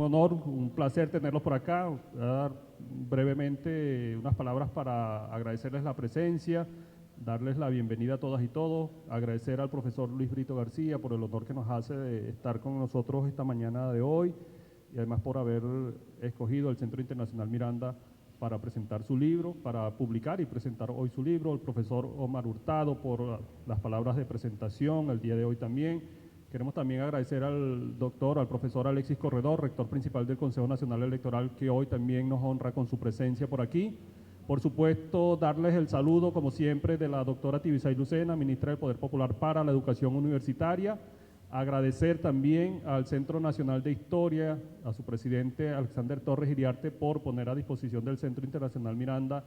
honor, un placer tenerlos por acá. Voy a dar brevemente unas palabras para agradecerles la presencia, darles la bienvenida a todas y todos, agradecer al profesor Luis Brito García por el honor que nos hace de estar con nosotros esta mañana de hoy y además por haber escogido el Centro Internacional Miranda para presentar su libro, para publicar y presentar hoy su libro, el profesor Omar Hurtado por las palabras de presentación el día de hoy también. Queremos también agradecer al profesor Alexis Corredor, rector principal del Consejo Nacional Electoral, que hoy también nos honra con su presencia por aquí. Por supuesto, darles el saludo, como siempre, de la doctora Tibisay Lucena, ministra del Poder Popular para la Educación Universitaria. Agradecer también al Centro Nacional de Historia, a su presidente Alexander Torres Iriarte, por poner a disposición del Centro Internacional Miranda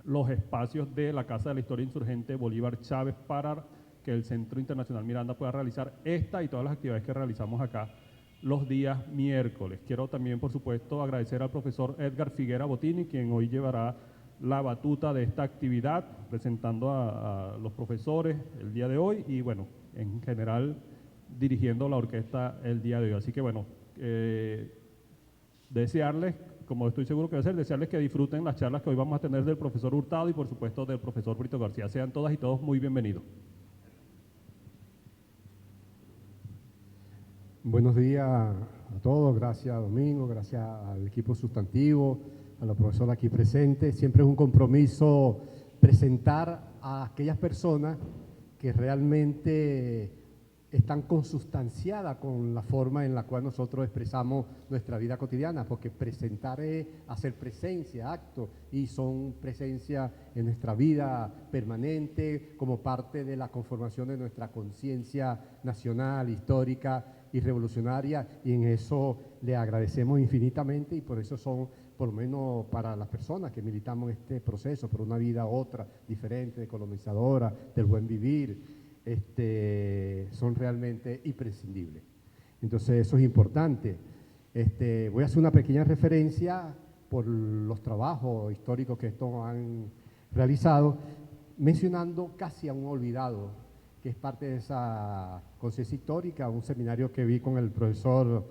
los espacios de la Casa de la Historia Insurgente Bolívar Chávez para que el Centro Internacional Miranda pueda realizar esta y todas las actividades que realizamos acá los días miércoles. Quiero también, por supuesto, agradecer al profesor Edgar Figuera Botini, quien hoy llevará la batuta de esta actividad, presentando a los profesores el día de hoy y, bueno, en general, dirigiendo la orquesta el día de hoy. Así que, bueno, desearles, como estoy seguro que va a ser, desearles que disfruten las charlas que hoy vamos a tener del profesor Hurtado y, por supuesto, del profesor Brito García. Sean todas y todos muy bienvenidos. Buenos días a todos, gracias Domingo, gracias al equipo sustantivo, a la profesora aquí presente. Siempre es un compromiso presentar a aquellas personas que realmente están consustanciadas con la forma en la cual nosotros expresamos nuestra vida cotidiana, porque presentar es hacer presencia, acto, y son presencia en nuestra vida permanente como parte de la conformación de nuestra conciencia nacional, histórica y revolucionaria, y en eso le agradecemos infinitamente y por eso son, por lo menos para las personas que militamos este proceso, por una vida otra, diferente, decolonizadora, del buen vivir, son realmente imprescindibles. Entonces eso es importante. Voy a hacer una pequeña referencia por los trabajos históricos que estos han realizado, mencionando casi a un olvidado, que es parte de esa conciencia histórica, un seminario que vi con el profesor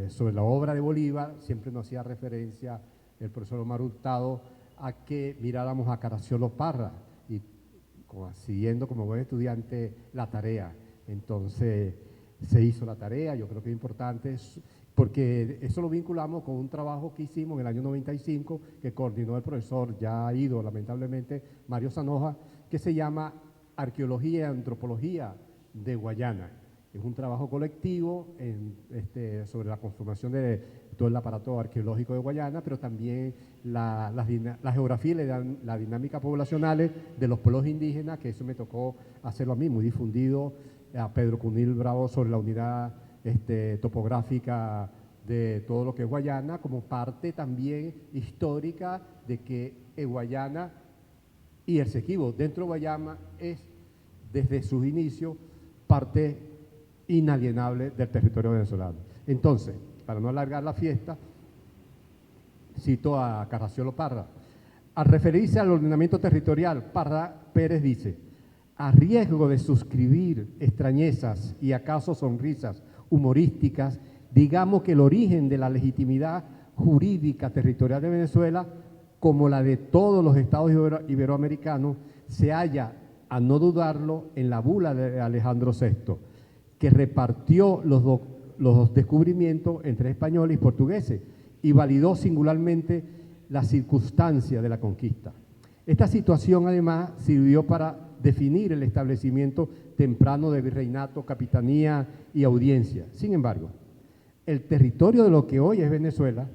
sobre la obra de Bolívar. Siempre nos hacía referencia el profesor Omar Hurtado a que miráramos a Caracciolo Parra, y siguiendo como buen estudiante la tarea. Entonces se hizo la tarea, yo creo que es importante, porque eso lo vinculamos con un trabajo que hicimos en el año 95, que coordinó el profesor, ya ido lamentablemente, Mario Zanoja, que se llama Arqueología y Antropología de Guayana. Es un trabajo colectivo sobre la conformación de todo el aparato arqueológico de Guayana, pero también la geografía y la dinámica poblacionales de los pueblos indígenas, que eso me tocó hacerlo a mí, muy difundido, a Pedro Cunil Bravo sobre la unidad topográfica de todo lo que es Guayana, como parte también histórica de que Guayana y el Esequibo dentro de Guayana es, desde sus inicios, parte inalienable del territorio venezolano. Entonces, para no alargar la fiesta, cito a Caracciolo Parra. Al referirse al ordenamiento territorial, Parra Pérez dice: a riesgo de suscribir extrañezas y acaso sonrisas humorísticas, digamos que el origen de la legitimidad jurídica territorial de Venezuela, como la de todos los estados iberoamericanos, se halla, a no dudarlo, en la bula de Alejandro VI, que repartió los descubrimientos entre españoles y portugueses y validó singularmente la circunstancia de la conquista. Esta situación, además, sirvió para definir el establecimiento temprano de virreinato, capitanía y audiencia. Sin embargo, el territorio de lo que hoy es Venezuela,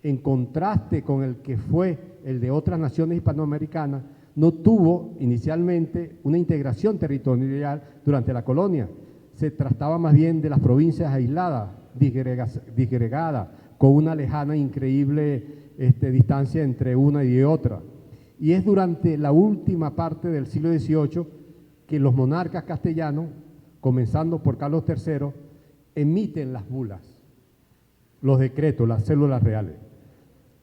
en contraste con el que fue el de otras naciones hispanoamericanas, no tuvo inicialmente una integración territorial durante la colonia. Se trataba más bien de las provincias aisladas, disgregadas, con una lejana e increíble distancia entre una y otra. Y es durante la última parte del siglo XVIII que los monarcas castellanos, comenzando por Carlos III, emiten las bulas, los decretos, las cédulas reales.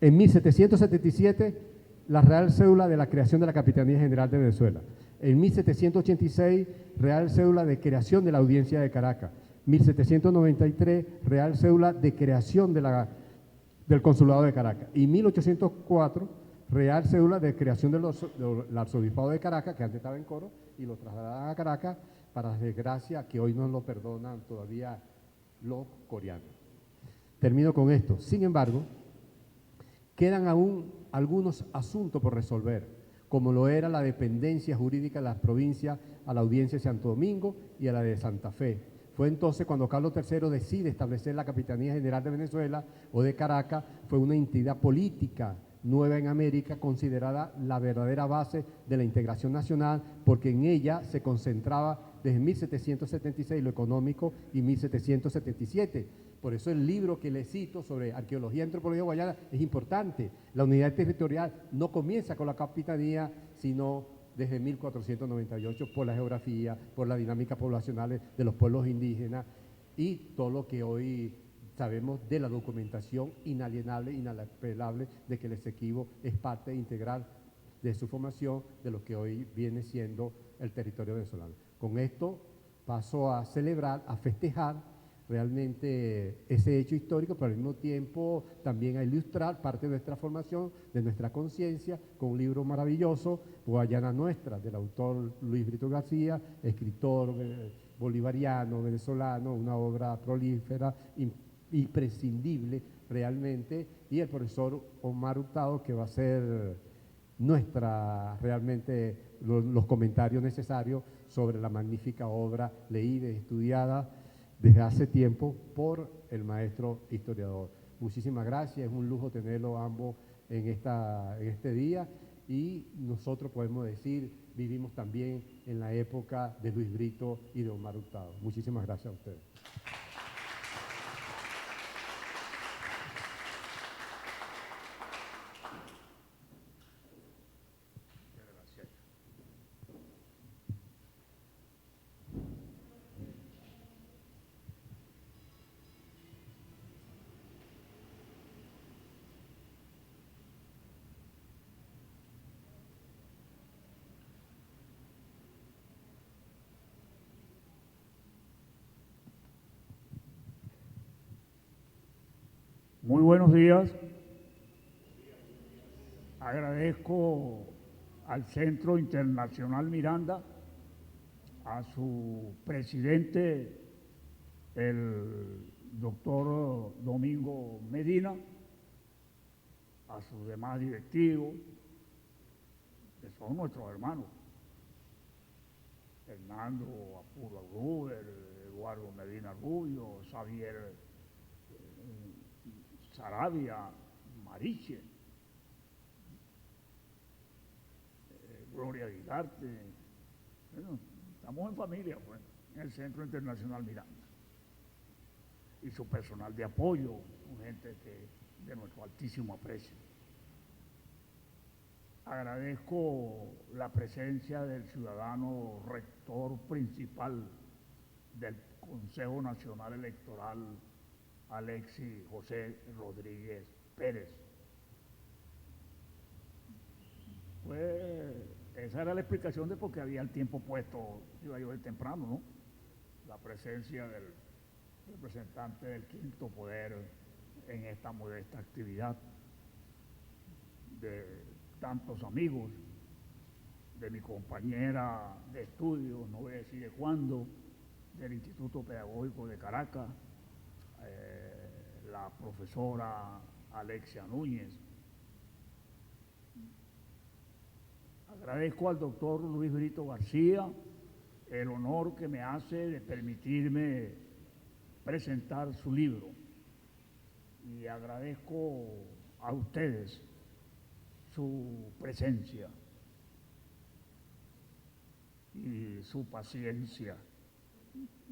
En 1777, la Real Cédula de la creación de la Capitanía General de Venezuela. En 1786, Real Cédula de creación de la Audiencia de Caracas. 1793, Real Cédula de creación del Consulado de Caracas. Y 1804, Real Cédula de creación del Arzobispado de Caracas, que antes estaba en Coro, y lo trasladaban a Caracas, para desgracia que hoy no lo perdonan todavía los coreanos. Termino con esto. Sin embargo, quedan aún algunos asuntos por resolver, como lo era la dependencia jurídica de las provincias a la Audiencia de Santo Domingo y a la de Santa Fe. Fue entonces cuando Carlos III decide establecer la Capitanía General de Venezuela o de Caracas. Fue una entidad política nueva en América, considerada la verdadera base de la integración nacional, porque en ella se concentraba desde 1776 lo económico y 1777. Por eso el libro que le cito sobre arqueología y antropología guayana es importante. La unidad territorial no comienza con la capitanía, sino desde 1498, por la geografía, por la dinámica poblacional de los pueblos indígenas y todo lo que hoy sabemos de la documentación inalienable, inapelable, de que el Esequibo es parte integral de su formación, de lo que hoy viene siendo el territorio venezolano. Con esto paso a celebrar, a festejar realmente ese hecho histórico, pero al mismo tiempo también a ilustrar parte de nuestra formación, de nuestra conciencia, con un libro maravilloso, Guayana Nuestra, del autor Luis Brito García, escritor bolivariano, venezolano, una obra prolífera, imprescindible realmente, y el profesor Omar Hurtado, que va a ser realmente los comentarios necesarios sobre la magnífica obra leída y estudiada desde hace tiempo por el maestro historiador. Muchísimas gracias, es un lujo tenerlos ambos en este día, y nosotros podemos decir, vivimos también en la época de Luis Brito y de Omar Hurtado. Muchísimas gracias a ustedes. Muy buenos días. Agradezco al Centro Internacional Miranda, a su presidente, el doctor Domingo Medina, a sus demás directivos, que son nuestros hermanos, Hernando Apuro Gruber, Eduardo Medina Rubio, Xavier Sarabia, Mariche, Gloria Aguilarte. Bueno, estamos en familia, pues, en el Centro Internacional Miranda. Y su personal de apoyo, gente de nuestro altísimo aprecio. Agradezco la presencia del ciudadano rector principal del Consejo Nacional Electoral, Alexis José Rodríguez Pérez. Pues esa era la explicación de por qué había el tiempo puesto, iba yo de temprano, ¿no? La presencia del representante del quinto poder en esta modesta actividad, de tantos amigos, de mi compañera de estudios, no voy a decir de cuándo, del Instituto Pedagógico de Caracas, la profesora Alexia Núñez. Agradezco al doctor Luis Brito García el honor que me hace de permitirme presentar su libro, y agradezco a ustedes su presencia y su paciencia.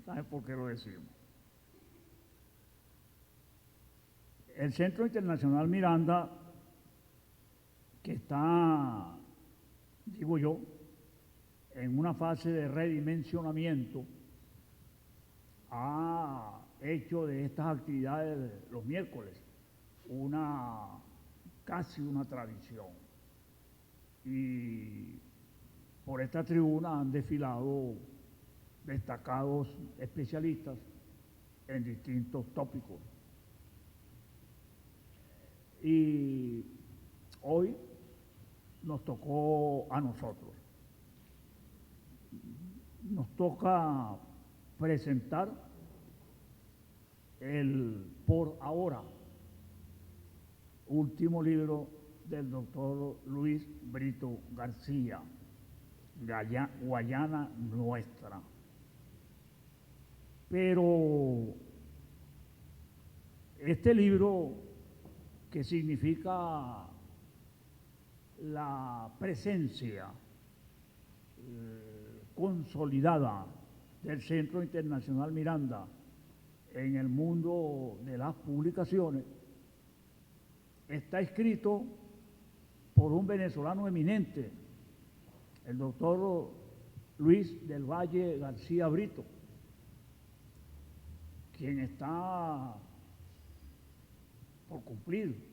¿Saben por qué lo decimos? El Centro Internacional Miranda, que está, digo yo, en una fase de redimensionamiento, ha hecho de estas actividades los miércoles casi una tradición. Y por esta tribuna han desfilado destacados especialistas en distintos tópicos. Y hoy nos tocó a nosotros. Nos toca presentar el Por Ahora, último libro del doctor Luis Brito García, Guayana Nuestra. Pero este libro, que significa la presencia consolidada del Centro Internacional Miranda en el mundo de las publicaciones, está escrito por un venezolano eminente, el doctor Luis del Valle García Brito, quien está por cumplir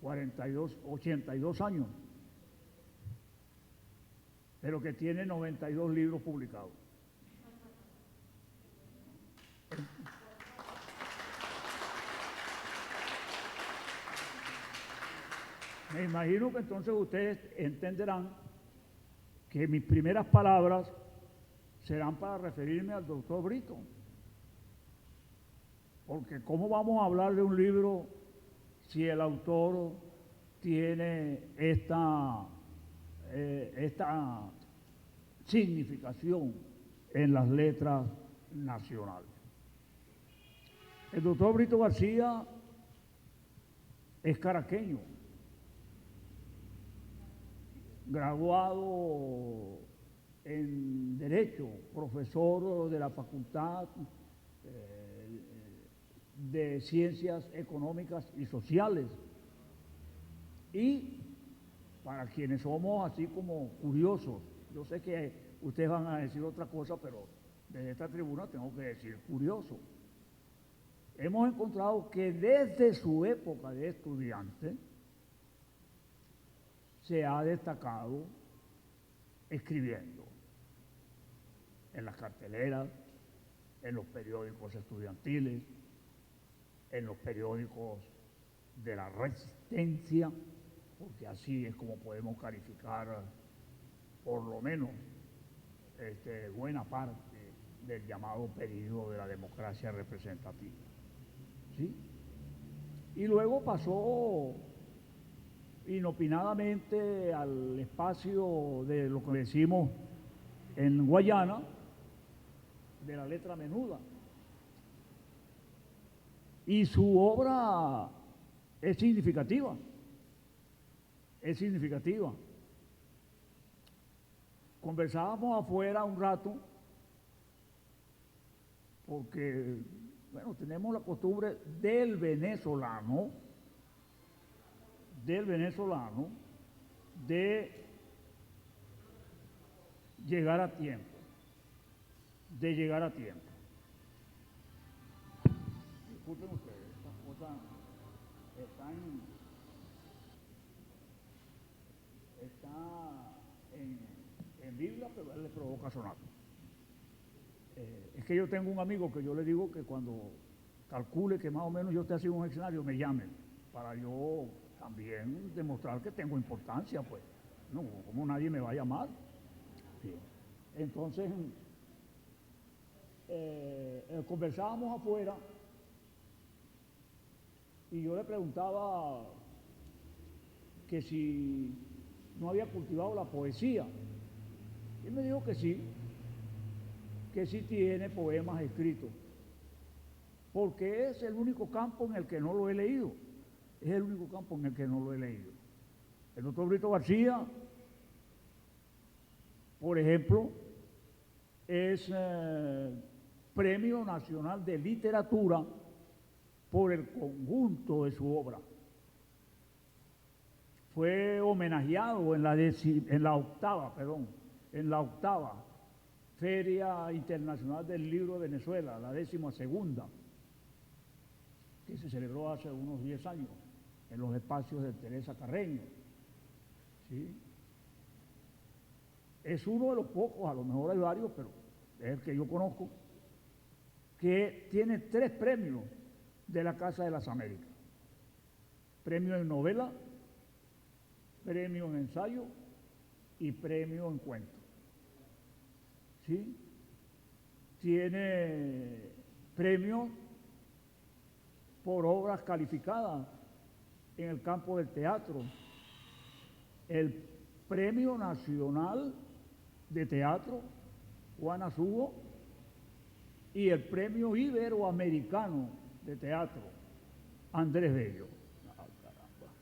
82 años, pero que tiene 92 libros publicados. Me imagino que entonces ustedes entenderán que mis primeras palabras serán para referirme al doctor Brito. Porque ¿cómo vamos a hablar de un libro si el autor tiene esta significación en las letras nacionales? El doctor Brito García es caraqueño, graduado en Derecho, profesor de la Facultad de Ciencias Económicas y Sociales. Y para quienes somos así como curiosos, yo sé que ustedes van a decir otra cosa, pero desde esta tribuna tengo que decir curioso. Hemos encontrado que desde su época de estudiante se ha destacado escribiendo en las carteleras, en los periódicos estudiantiles, en los periódicos de la Resistencia, porque así es como podemos calificar por lo menos buena parte del llamado periodo de la democracia representativa. ¿Sí? Y luego pasó inopinadamente al espacio de lo que decimos en Guayana, de la letra menuda. Y su obra es significativa, es significativa. Conversábamos afuera un rato, porque, bueno, tenemos la costumbre del venezolano, de llegar a tiempo, Disculpen ustedes, estas cosas están en Biblia, pero a él le provoca sonar. Es que yo tengo un amigo que yo le digo que cuando calcule que más o menos yo esté haciendo un escenario, me llame, para yo también demostrar que tengo importancia, pues. No, como nadie me va a llamar. Bien. Entonces, conversábamos afuera y yo le preguntaba que si no había cultivado la poesía. Y él me dijo que sí tiene poemas escritos, porque es el único campo en el que no lo he leído. El doctor Brito García, por ejemplo, es Premio Nacional de Literatura por el conjunto de su obra. Fue homenajeado en la octava Feria Internacional del Libro de Venezuela, la 12ª, que se celebró hace unos 10 años en los espacios de Teresa Carreño. ¿Sí? Es uno de los pocos, a lo mejor hay varios, pero es el que yo conozco, que tiene 3 premios de la Casa de las Américas. Premio en novela, premio en ensayo y premio en cuento. ¿Sí? Tiene premios por obras calificadas en el campo del teatro. El Premio Nacional de Teatro, Juana Sugo, y el Premio Iberoamericano de Teatro, Andrés Bello. Ah, caramba.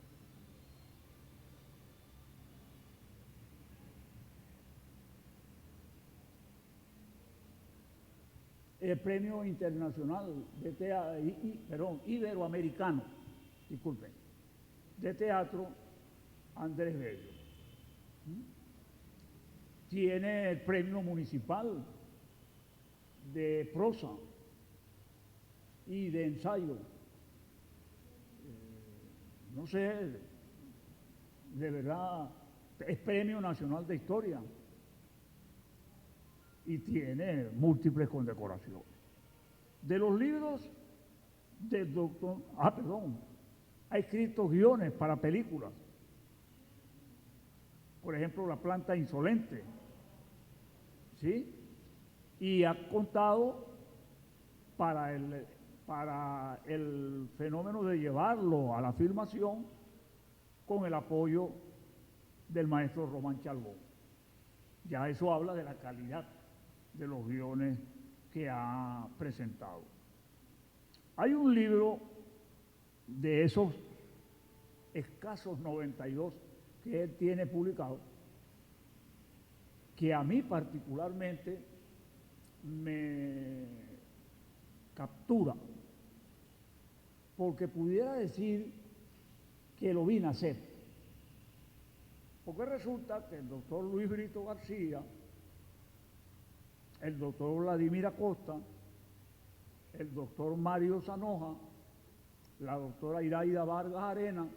El Premio Internacional de Teatro, Iberoamericano, disculpen, de Teatro, Andrés Bello. Tiene el Premio Municipal de Prosa y de Ensayo. No sé, de verdad, es Premio Nacional de Historia y tiene múltiples condecoraciones. De los libros del doctor, ha escrito guiones para películas. Por ejemplo, La planta insolente, ¿sí? Y ha contado para el fenómeno de llevarlo a la filmación con el apoyo del maestro Román Chalbón. Ya eso habla de la calidad de los guiones que ha presentado. Hay un libro de esos escasos 92 que él tiene publicado, que a mí particularmente me captura, porque pudiera decir que lo vi nacer. Porque resulta que el doctor Luis Brito García, el doctor Vladimir Acosta, el doctor Mario Zanoja, la doctora Iraida Vargas Arena,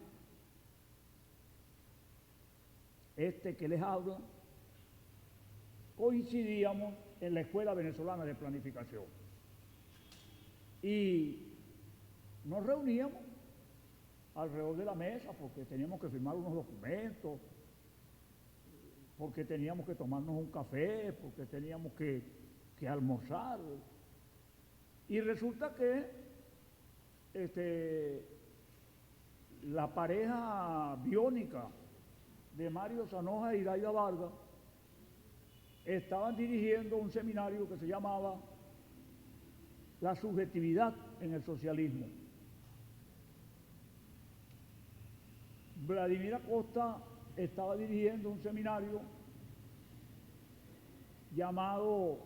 este que les habla, coincidíamos en la Escuela Venezolana de Planificación. Y nos reuníamos alrededor de la mesa porque teníamos que firmar unos documentos, porque teníamos que tomarnos un café, porque teníamos que almorzar. Y resulta que la pareja biónica de Mario Zanoja y Iraida Vargas estaban dirigiendo un seminario que se llamaba La subjetividad en el socialismo. Vladimir Acosta estaba dirigiendo un seminario llamado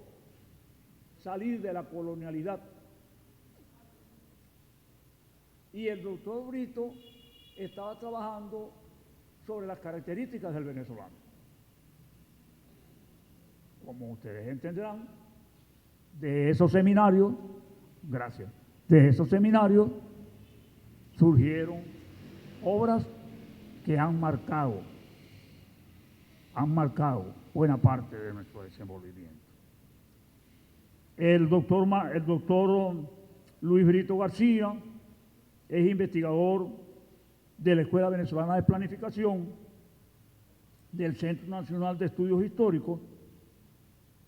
Salir de la colonialidad. Y el doctor Brito estaba trabajando sobre las características del venezolano. Como ustedes entenderán, de esos seminarios, de esos seminarios surgieron obras que han marcado buena parte de nuestro desenvolvimiento. El doctor Luis Brito García es investigador de la Escuela Venezolana de Planificación, del Centro Nacional de Estudios Históricos,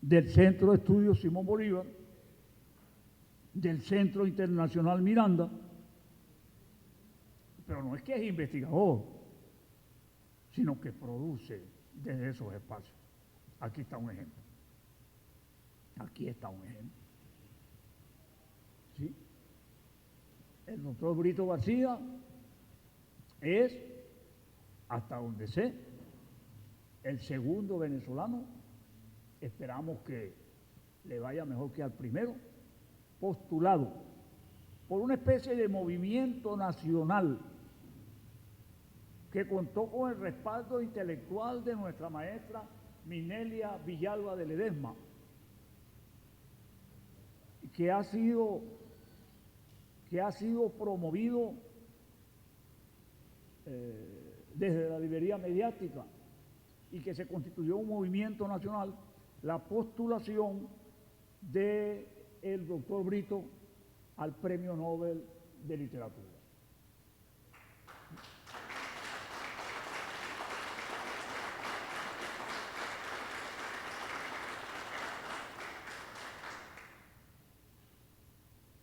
del Centro de Estudios Simón Bolívar, del Centro Internacional Miranda, pero no es que es investigador, sino que produce desde esos espacios. Aquí está un ejemplo. Aquí está un ejemplo. ¿Sí? El doctor Brito García es, hasta donde sé, el segundo venezolano, esperamos que le vaya mejor que al primero, postulado por una especie de movimiento nacional que contó con el respaldo intelectual de nuestra maestra Minelia Villalba de Ledesma, que ha sido promovido desde la librería mediática y que se constituyó un movimiento nacional, la postulación de el doctor Brito al Premio Nobel de Literatura.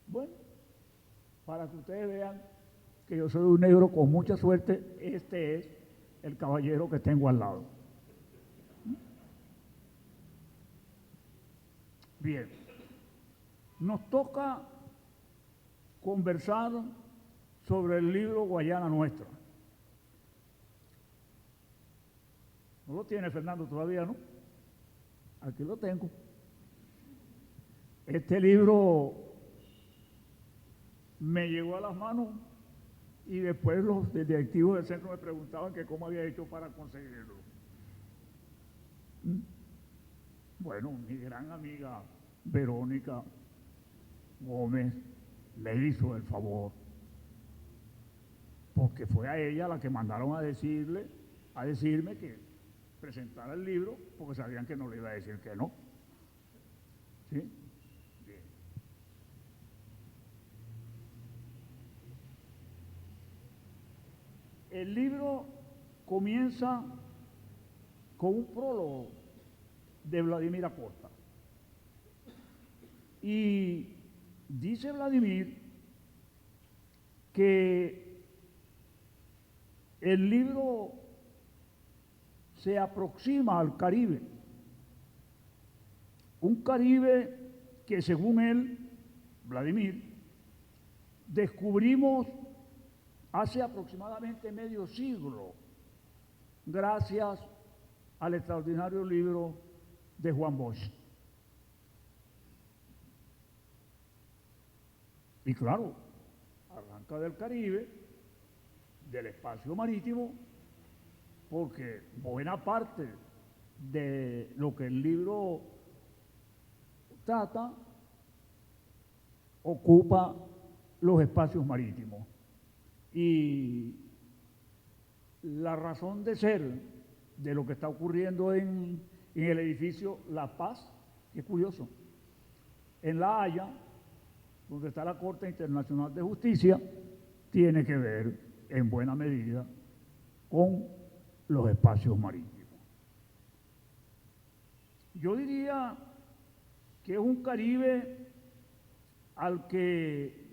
Bueno, para que ustedes vean que yo soy un negro con mucha suerte, este es el caballero que tengo al lado. Bien, nos toca conversar sobre el libro Guayana Nuestra. No lo tiene Fernando todavía, ¿no? Aquí lo tengo. Este libro me llegó a las manos y después los directivos del centro me preguntaban que cómo había hecho para conseguirlo. Bueno, mi gran amiga Verónica Gómez me hizo el favor, porque fue a ella la que mandaron a decirme que presentara el libro, porque sabían que no le iba a decir que no. ¿Sí? Bien. El libro comienza con un prólogo de Vladimir Acosta. Y dice Vladimir que el libro se aproxima al Caribe, un Caribe que según él, Vladimir, descubrimos hace aproximadamente medio siglo, gracias al extraordinario libro de Juan Bosch. Y claro, arranca del Caribe, del espacio marítimo, porque buena parte de lo que el libro trata ocupa los espacios marítimos. Y la razón de ser de lo que está ocurriendo en el edificio La Paz, que es curioso, en La Haya, donde está la Corte Internacional de Justicia, tiene que ver en buena medida con los espacios marítimos. Yo diría que es un Caribe al que,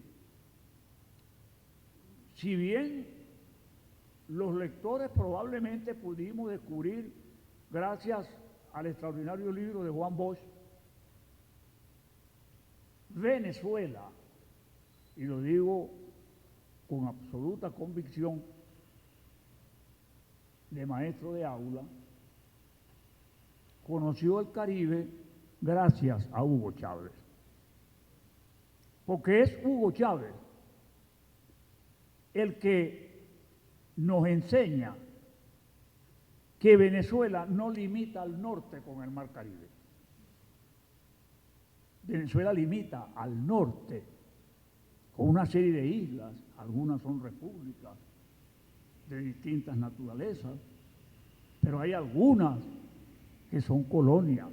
si bien los lectores probablemente pudimos descubrir gracias al extraordinario libro de Juan Bosch, Venezuela, y lo digo con absoluta convicción de maestro de aula, conoció el Caribe gracias a Hugo Chávez. Porque es Hugo Chávez el que nos enseña que Venezuela no limita al norte con el Mar Caribe. Venezuela limita al norte con una serie de islas, algunas son repúblicas de distintas naturalezas, pero hay algunas que son colonias,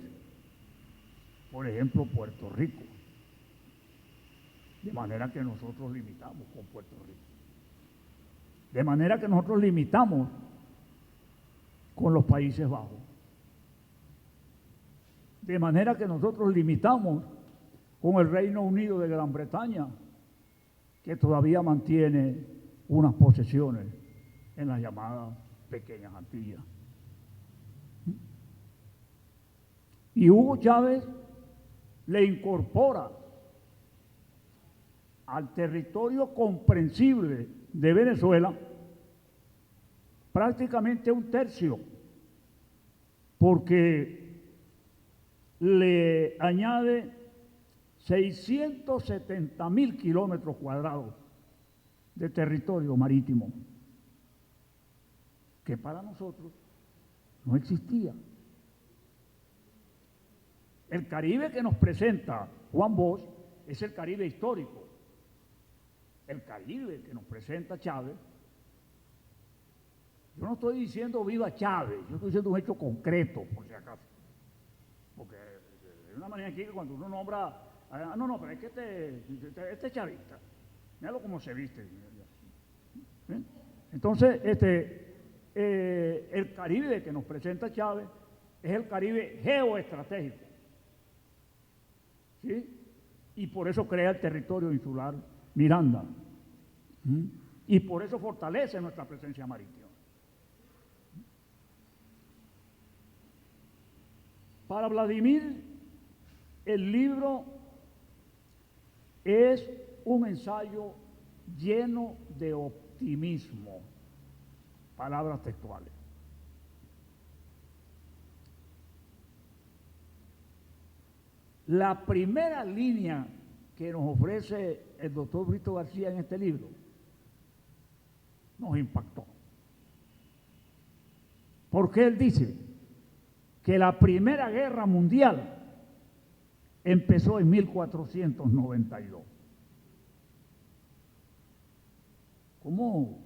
por ejemplo Puerto Rico, de manera que nosotros limitamos con Puerto Rico, de manera que nosotros limitamos con los Países Bajos, de manera que nosotros limitamos con el Reino Unido de Gran Bretaña, que todavía mantiene unas posesiones en las llamadas Pequeñas Antillas. Y Hugo Chávez le incorpora al territorio comprensible de Venezuela prácticamente un tercio, porque le añade 670.000 kilómetros cuadrados de territorio marítimo, que para nosotros no existía. El Caribe que nos presenta Juan Bosch es el Caribe histórico. El Caribe que nos presenta Chávez, yo no estoy diciendo viva Chávez, yo estoy diciendo un hecho concreto, por si acaso. Porque de una manera aquí, cuando uno nombra No, no, pero es que este es chavista. Míralo cómo se viste. ¿Sí? Entonces, el Caribe que nos presenta Chávez es el Caribe geoestratégico. ¿Sí? Y por eso crea el territorio insular Miranda. Y por eso fortalece nuestra presencia marítima. Para Vladimir, el libro es un ensayo lleno de optimismo. Palabras textuales. La primera línea que nos ofrece el doctor Brito García en este libro nos impactó. Porque él dice que la Primera Guerra Mundial empezó en 1492. ¿Cómo?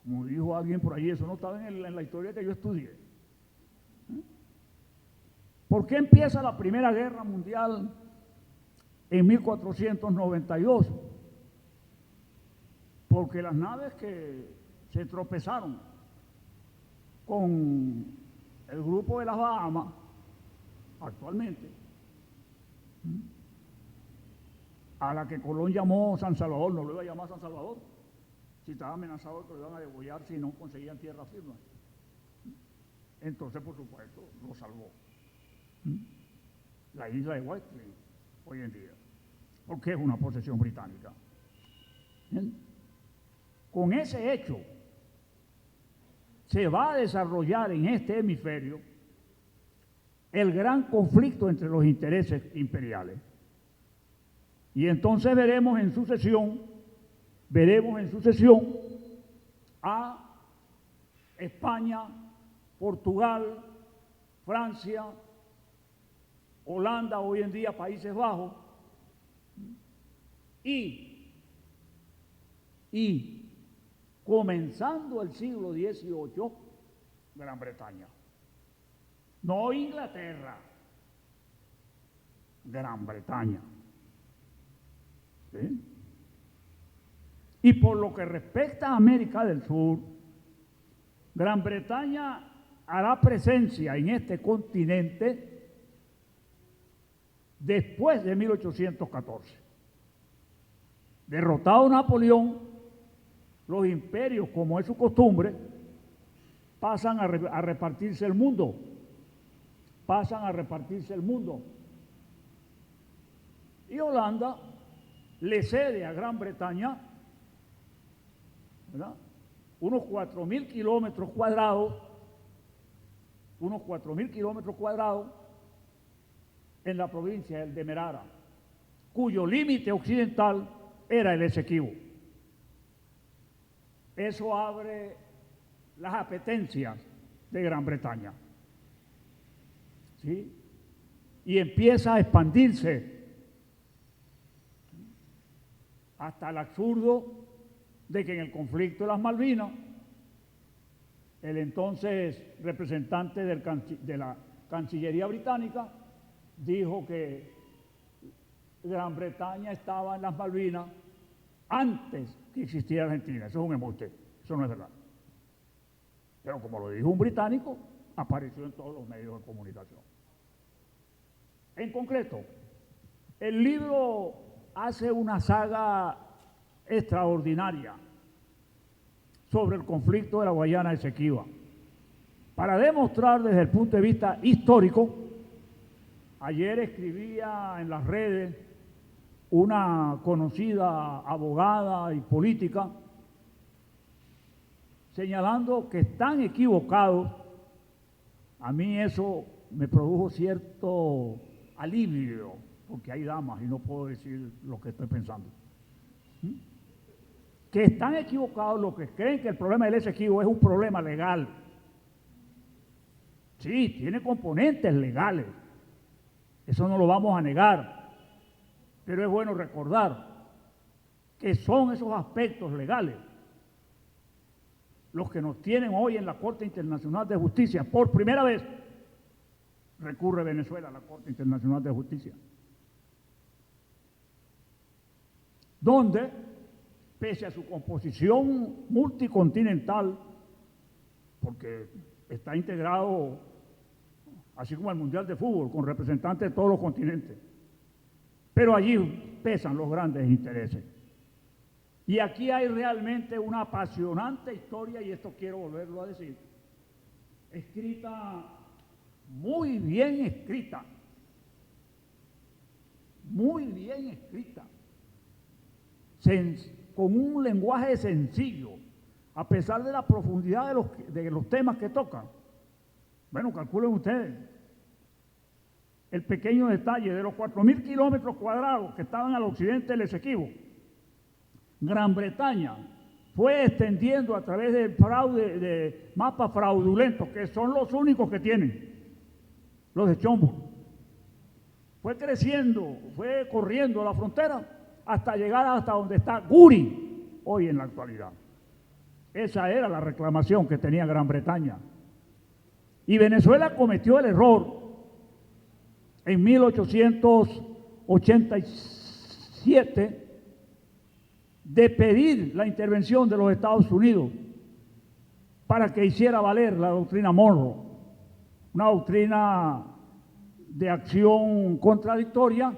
Como dijo alguien por ahí, eso no estaba en la historia que yo estudié. ¿Por qué empieza la Primera Guerra Mundial en 1492? Porque las naves que se tropezaron con el grupo de las Bahamas, actualmente, a la que Colón llamó San Salvador, no lo iba a llamar San Salvador, si estaba amenazado que lo iban a degollar si no conseguían tierra firme. Entonces, por supuesto, lo salvó la isla de Whitefield hoy en día, porque es una posesión británica. ¿Bien? Con ese hecho se va a desarrollar en este hemisferio el gran conflicto entre los intereses imperiales. Y entonces veremos en sucesión a España, Portugal, Francia, Holanda, hoy en día Países Bajos, y comenzando el siglo XVIII, Gran Bretaña. No Inglaterra, Gran Bretaña. ¿Sí? Y por lo que respecta a América del Sur, Gran Bretaña hará presencia en este continente después de 1814. Derrotado Napoleón, los imperios, como es su costumbre, pasan a repartirse el mundo. Y Holanda le cede a Gran Bretaña, ¿verdad?, unos 4.000 kilómetros cuadrados en la provincia del Demerara, cuyo límite occidental era el Esequibo. Eso abre las apetencias de Gran Bretaña, ¿sí? Y empieza a expandirse hasta el absurdo de que en el conflicto de las Malvinas, el entonces representante de la Cancillería británica dijo que Gran Bretaña estaba en las Malvinas antes que existiera Argentina. Eso es un embuste, eso no es verdad. Pero como lo dijo un británico, apareció en todos los medios de comunicación. En concreto, el libro hace una saga extraordinaria sobre el conflicto de la Guayana Esequiba, para demostrar desde el punto de vista histórico. Ayer escribía en las redes una conocida abogada y política señalando que están equivocados. A mí eso me produjo cierto alivio, porque hay damas y no puedo decir lo que estoy pensando. Que están equivocados los que creen que el problema del Esequibo es un problema legal. Sí, tiene componentes legales, eso no lo vamos a negar, pero es bueno recordar que son esos aspectos legales los que nos tienen hoy en la Corte Internacional de Justicia. Por primera vez recurre Venezuela a la Corte Internacional de Justicia. donde, pese a su composición multicontinental, porque está integrado, así como el Mundial de Fútbol, con representantes de todos los continentes, pero allí pesan los grandes intereses. Y aquí hay realmente una apasionante historia, y esto quiero volverlo a decir, escrita, muy bien escrita, con un lenguaje sencillo, a pesar de la profundidad de los temas que tocan. Bueno, calculen ustedes el pequeño detalle de los 4.000 kilómetros cuadrados que estaban al occidente del Esequibo. Gran Bretaña fue extendiendo a través de mapas fraudulentos, que son los únicos que tienen, los de Schomburg. Fue creciendo, fue corriendo la frontera hasta llegar hasta donde está Guri hoy en la actualidad. Esa era la reclamación que tenía Gran Bretaña. Y Venezuela cometió el error en 1887 de pedir la intervención de los Estados Unidos para que hiciera valer la doctrina Monroe, una doctrina de acción contradictoria,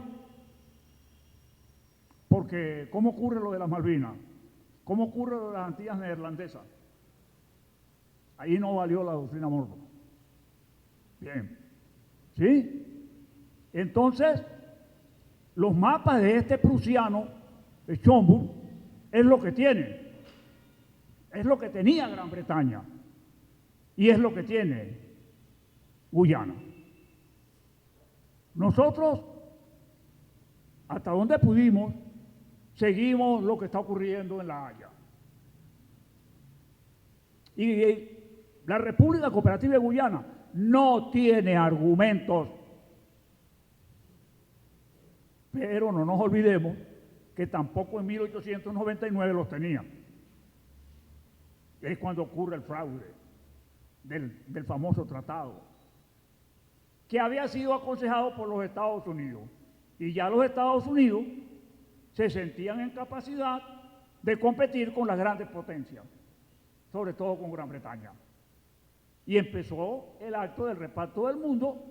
porque ¿cómo ocurre lo de las Malvinas? ¿Cómo ocurre lo de las Antillas neerlandesas? Ahí no valió la doctrina Monroe. Bien, ¿sí? Entonces, los mapas de este prusiano, de Schomburg, es lo que tiene, es lo que tenía Gran Bretaña y es lo que tiene Guyana. Nosotros, hasta donde pudimos, seguimos lo que está ocurriendo en La Haya. Y la República Cooperativa de Guyana no tiene argumentos, pero no nos olvidemos que tampoco en 1899 los tenía. Es cuando ocurre el fraude del famoso tratado, que había sido aconsejado por los Estados Unidos. Y ya los Estados Unidos se sentían en capacidad de competir con las grandes potencias, sobre todo con Gran Bretaña. Y empezó el acto del reparto del mundo,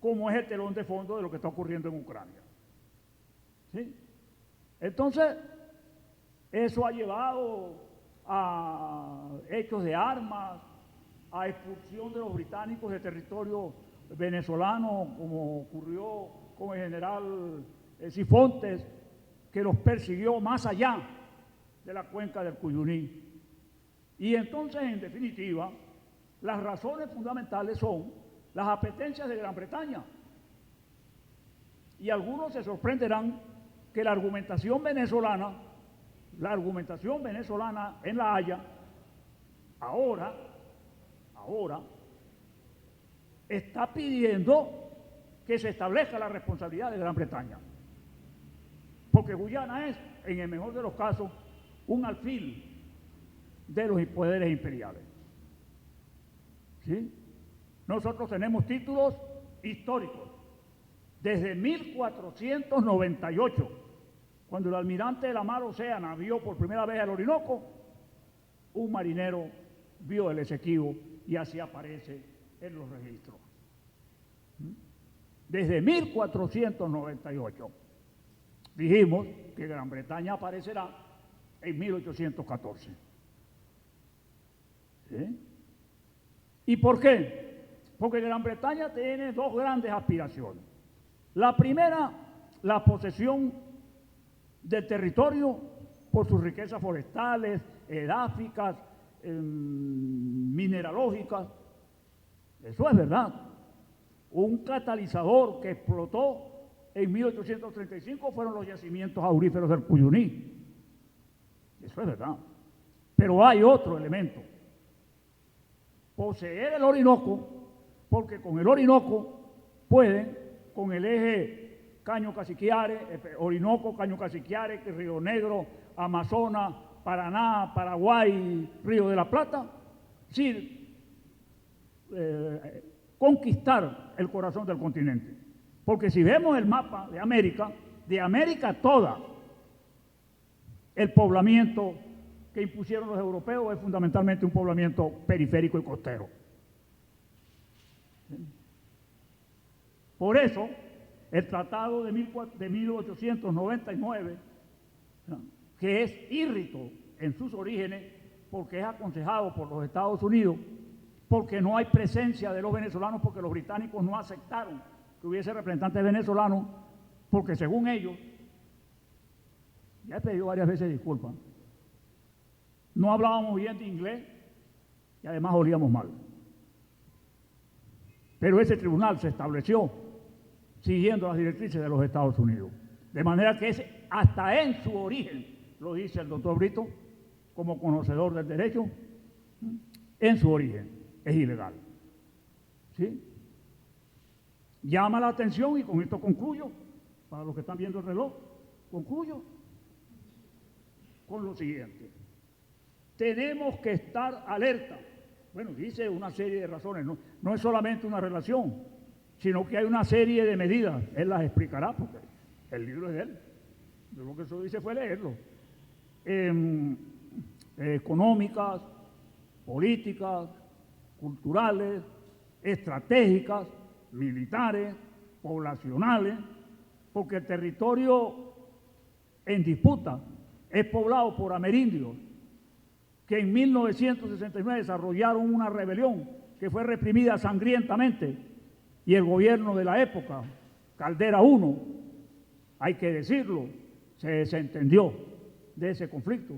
como es el telón de fondo de lo que está ocurriendo en Ucrania. ¿Sí? Entonces, eso ha llevado a hechos de armas, a expulsión de los británicos de territorio venezolano, como ocurrió con el general Cifontes, que los persiguió más allá de la cuenca del Cuyuní. Y entonces, en definitiva, las razones fundamentales son las apetencias de Gran Bretaña. Y algunos se sorprenderán que la argumentación venezolana en La Haya, ahora está pidiendo que se establezca la responsabilidad de Gran Bretaña. Porque Guyana es, en el mejor de los casos, un alfil de los poderes imperiales. ¿Sí? Nosotros tenemos títulos históricos. Desde 1498, cuando el almirante de la mar Océana vio por primera vez el Orinoco, un marinero vio el Esequibo y así aparece en los registros. Desde 1498 dijimos que Gran Bretaña aparecerá en 1814. ¿Sí? ¿Y por qué? Porque Gran Bretaña tiene dos grandes aspiraciones. La primera, la posesión del territorio por sus riquezas forestales, edáficas, mineralógicas. Eso es verdad. Un catalizador que explotó en 1835 fueron los yacimientos auríferos del Cuyuní. Eso es verdad. Pero hay otro elemento. Poseer el Orinoco, porque con el Orinoco pueden, con el eje Caño-Casiquiare, Orinoco, Caño-Casiquiare, Río Negro, Amazonas, Paraná, Paraguay, Río de la Plata, sí, conquistar el corazón del continente. Porque si vemos el mapa de América, de América toda, el poblamiento que impusieron los europeos es fundamentalmente un poblamiento periférico y costero. Por eso, el Tratado de 1899, que es írrito en sus orígenes, porque es aconsejado por los Estados Unidos, porque no hay presencia de los venezolanos, porque los británicos no aceptaron que hubiese representantes venezolanos, porque según ellos, ya he pedido varias veces disculpas, no hablábamos bien de inglés y además olíamos mal. Pero ese tribunal se estableció siguiendo las directrices de los Estados Unidos. De manera que hasta en su origen, lo dice el doctor Brito, como conocedor del derecho, en su origen es ilegal. ¿Sí? Llama la atención, y con esto concluyo, para los que están viendo el reloj, concluyo con lo siguiente. Tenemos que estar alerta. Bueno, dice una serie de razones, no es solamente una relación, sino que hay una serie de medidas. Él las explicará, porque el libro es de él. Yo lo que eso hice fue leerlo. Económicas, políticas, culturales, estratégicas, militares, poblacionales, porque el territorio en disputa es poblado por amerindios que en 1969 desarrollaron una rebelión que fue reprimida sangrientamente, y el gobierno de la época, Caldera I, hay que decirlo, se desentendió de ese conflicto,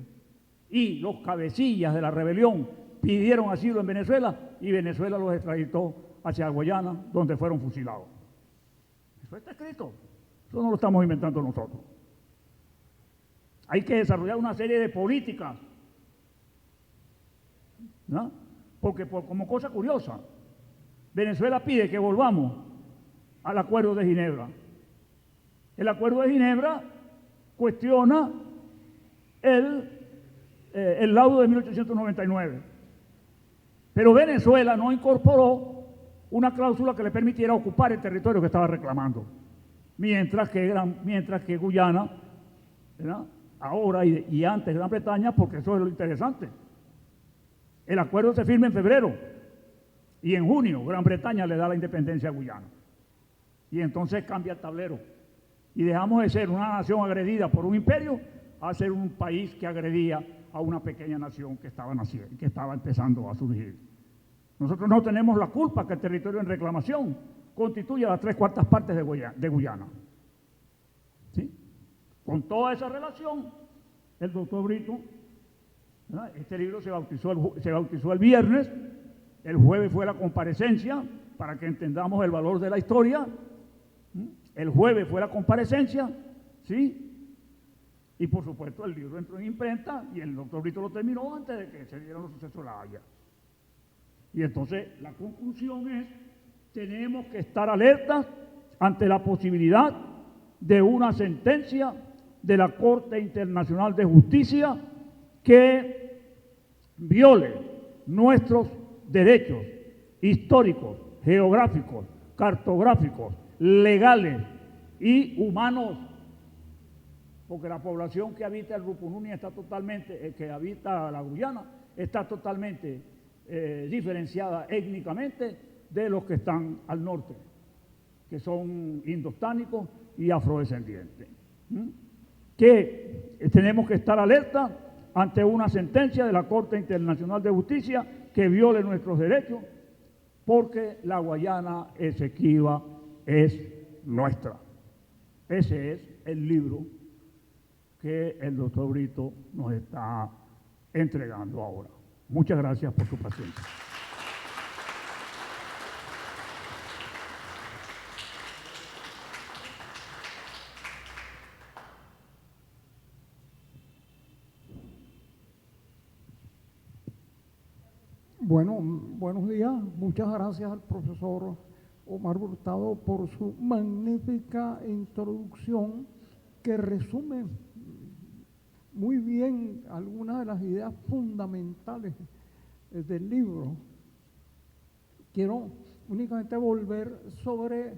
y los cabecillas de la rebelión pidieron asilo en Venezuela, y Venezuela los extraditó hacia Guayana, donde fueron fusilados. Eso está escrito, eso no lo estamos inventando nosotros. Hay que desarrollar una serie de políticas, ¿no? Porque como cosa curiosa, Venezuela pide que volvamos al Acuerdo de Ginebra. El Acuerdo de Ginebra cuestiona el laudo de 1899, pero Venezuela no incorporó una cláusula que le permitiera ocupar el territorio que estaba reclamando, mientras que Guyana, ¿verdad?, ahora y antes Gran Bretaña, porque eso es lo interesante. El acuerdo se firma en febrero y en junio Gran Bretaña le da la independencia a Guyana. Y entonces cambia el tablero. Y dejamos de ser una nación agredida por un imperio a ser un país que agredía a una pequeña nación que estaba empezando a surgir. Nosotros no tenemos la culpa que el territorio en reclamación constituya las 3/4 partes de Guyana. ¿Sí? Con toda esa relación, el doctor Brito, ¿verdad?, este libro se bautizó el viernes, el jueves fue la comparecencia, para que entendamos el valor de la historia. El jueves fue la comparecencia, ¿sí? Y por supuesto el libro entró en imprenta y el doctor Brito lo terminó antes de que se dieran los sucesos de La Haya. Y entonces la conclusión es: tenemos que estar alertas ante la posibilidad de una sentencia de la Corte Internacional de Justicia que viole nuestros derechos históricos, geográficos, cartográficos, legales y humanos, porque la población que habita el Rupununi está totalmente, que habita la Guyana, está totalmente diferenciada étnicamente de los que están al norte, que son indostánicos y afrodescendientes. Que tenemos que estar alerta ante una sentencia de la Corte Internacional de Justicia que viole nuestros derechos, porque la Guayana Esequiba es nuestra. Ese es el libro que el doctor Brito nos está entregando ahora. Muchas gracias por su paciencia. Bueno, buenos días. Muchas gracias al profesor Omar Hurtado por su magnífica introducción que resume muy bien algunas de las ideas fundamentales del libro. Quiero únicamente volver sobre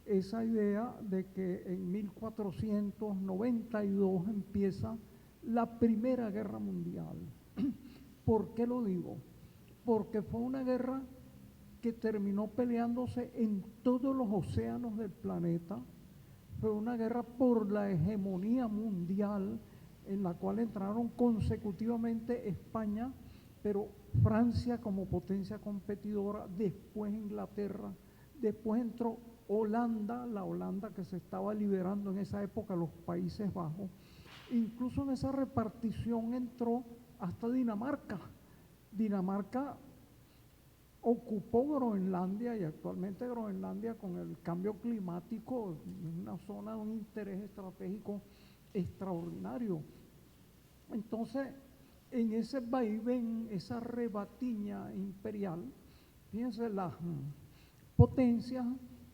esa idea de que en 1492 empieza la Primera Guerra Mundial. ¿Por qué lo digo? Porque fue una guerra que terminó peleándose en todos los océanos del planeta. Fue una guerra por la hegemonía mundial en la cual entraron consecutivamente España, pero Francia como potencia competidora, después Inglaterra, después entró Holanda, la Holanda que se estaba liberando en esa época, los Países Bajos. Incluso en esa repartición entró hasta Dinamarca. Dinamarca ocupó Groenlandia y actualmente Groenlandia, con el cambio climático, es una zona de un interés estratégico extraordinario. Entonces, en ese vaivén, esa rebatiña imperial, fíjense, las potencias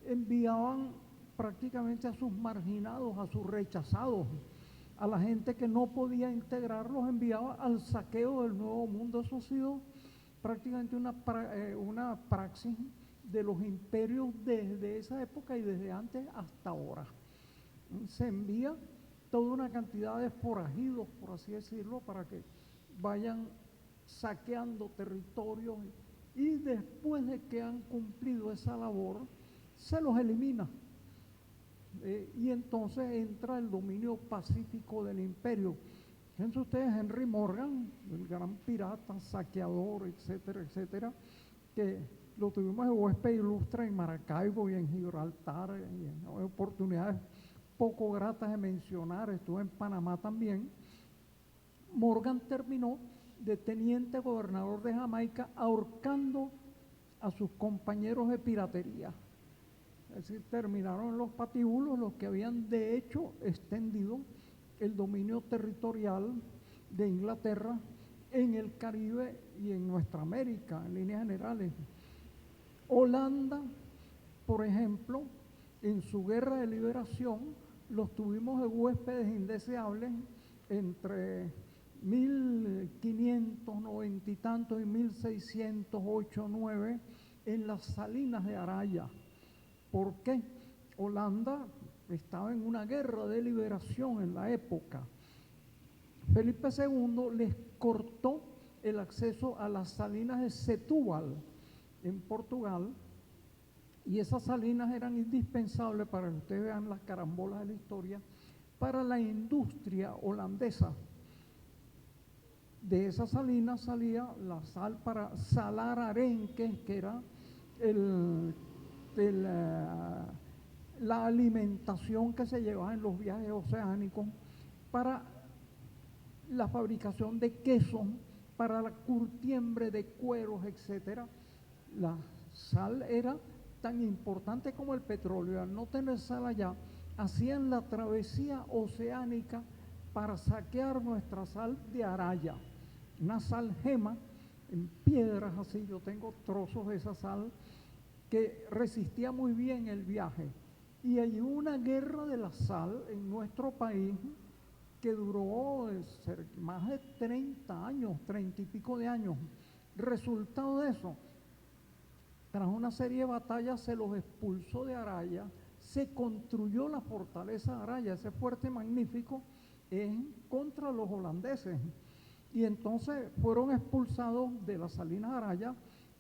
enviaban prácticamente a sus marginados, a sus rechazados, a la gente que no podía integrarlos, enviaba al saqueo del Nuevo Mundo. Eso ha sido prácticamente una praxis de los imperios desde esa época y desde antes hasta ahora. Se envía toda una cantidad de forajidos, por así decirlo, para que vayan saqueando territorios, y después de que han cumplido esa labor, se los elimina. Y entonces entra el dominio pacífico del imperio. Fíjense ustedes, Henry Morgan, el gran pirata, saqueador, etcétera, etcétera, que lo tuvimos de huésped ilustre en Maracaibo y en Gibraltar, y en oportunidades poco gratas de mencionar, estuve en Panamá también. Morgan terminó de teniente gobernador de Jamaica ahorcando a sus compañeros de piratería. Es decir, terminaron los patíbulos los que habían de hecho extendido el dominio territorial de Inglaterra en el Caribe y en nuestra América, en líneas generales. Holanda, por ejemplo, en su guerra de liberación, los tuvimos de huéspedes indeseables entre 1590 y tantos y 1608-9 en las Salinas de Araya. ¿Por qué? Holanda estaba en una guerra de liberación en la época. Felipe II les cortó el acceso a las salinas de Setúbal en Portugal, y esas salinas eran indispensables, para que ustedes vean las carambolas de la historia, para la industria holandesa. De esas salinas salía la sal para salar arenques, que era la alimentación que se llevaba en los viajes oceánicos, para la fabricación de quesos, para la curtiembre de cueros, etcétera. La sal era tan importante como el petróleo. Al no tener sal allá, hacían la travesía oceánica para saquear nuestra sal de Araya, una sal gema en piedras así. Yo tengo trozos de esa sal que resistía muy bien el viaje. Y hay una guerra de la sal en nuestro país que duró más de 30 años, 30 y pico de años. Resultado de eso, tras una serie de batallas, se los expulsó de Araya, se construyó la fortaleza de Araya, ese fuerte magnífico, contra los holandeses. Y entonces fueron expulsados de las Salinas de Araya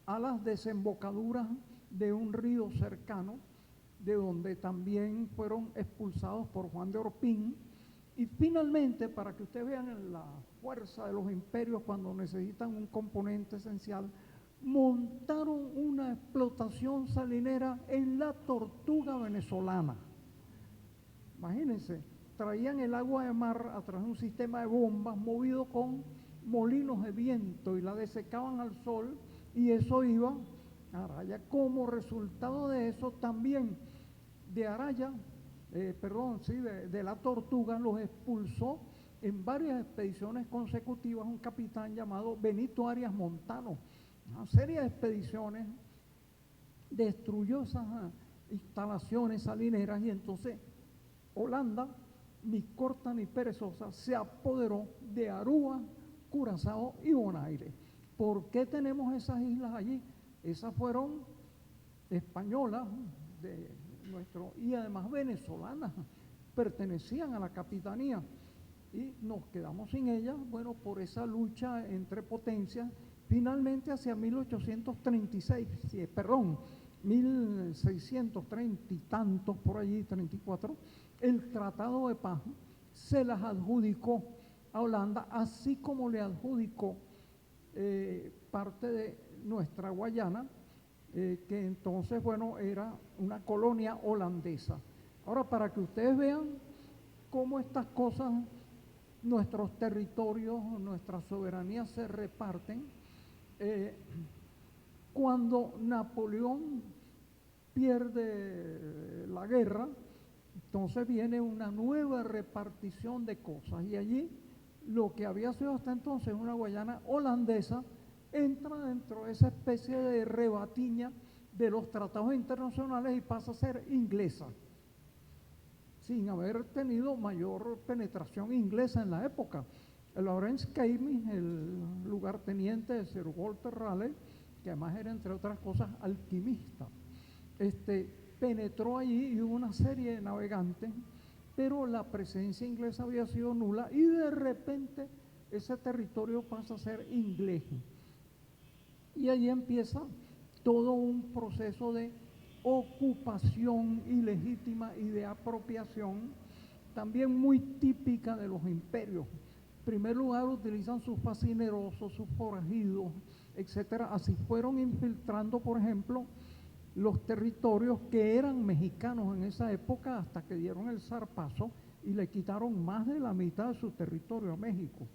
a las desembocaduras de un río cercano, de donde también fueron expulsados por Juan de Orpín. Y finalmente, para que ustedes vean la fuerza de los imperios cuando necesitan un componente esencial, montaron una explotación salinera en la Tortuga venezolana. Imagínense, traían el agua de mar a través de un sistema de bombas movido con molinos de viento y la desecaban al sol, y eso iba a Araya. Como resultado de eso, también de Araya, de la Tortuga, los expulsó en varias expediciones consecutivas un capitán llamado Benito Arias Montano. Una serie de expediciones, destruyó esas instalaciones salineras, y entonces Holanda, ni corta ni perezosa, se apoderó de Aruba, Curazao y Bonaire. ¿Por qué tenemos esas islas allí? Esas fueron españolas, y además venezolanas, pertenecían a la capitanía y nos quedamos sin ellas, bueno, por esa lucha entre potencias. Finalmente hacia 1836, perdón, 1630 y tantos, por allí, 34, el Tratado de Paz se las adjudicó a Holanda, así como le adjudicó parte de nuestra Guayana, que entonces, bueno, era una colonia holandesa. Ahora, para que ustedes vean cómo estas cosas, nuestros territorios, nuestra soberanía se reparten, cuando Napoleón pierde la guerra, entonces viene una nueva repartición de cosas, y allí lo que había sido hasta entonces una Guayana holandesa entra dentro de esa especie de rebatiña de los tratados internacionales y pasa a ser inglesa, sin haber tenido mayor penetración inglesa en la época. Lawrence Keymis, el lugarteniente de Sir Walter Raleigh, que además era, entre otras cosas, alquimista, penetró allí y hubo una serie de navegantes, pero la presencia inglesa había sido nula y de repente ese territorio pasa a ser inglés. Y allí empieza todo un proceso de ocupación ilegítima y de apropiación, también muy típica de los imperios. En primer lugar, utilizan sus facinerosos, sus forajidos, etcétera. Así fueron infiltrando, por ejemplo, los territorios que eran mexicanos en esa época, hasta que dieron el zarpazo y le quitaron más de la mitad de su territorio a México.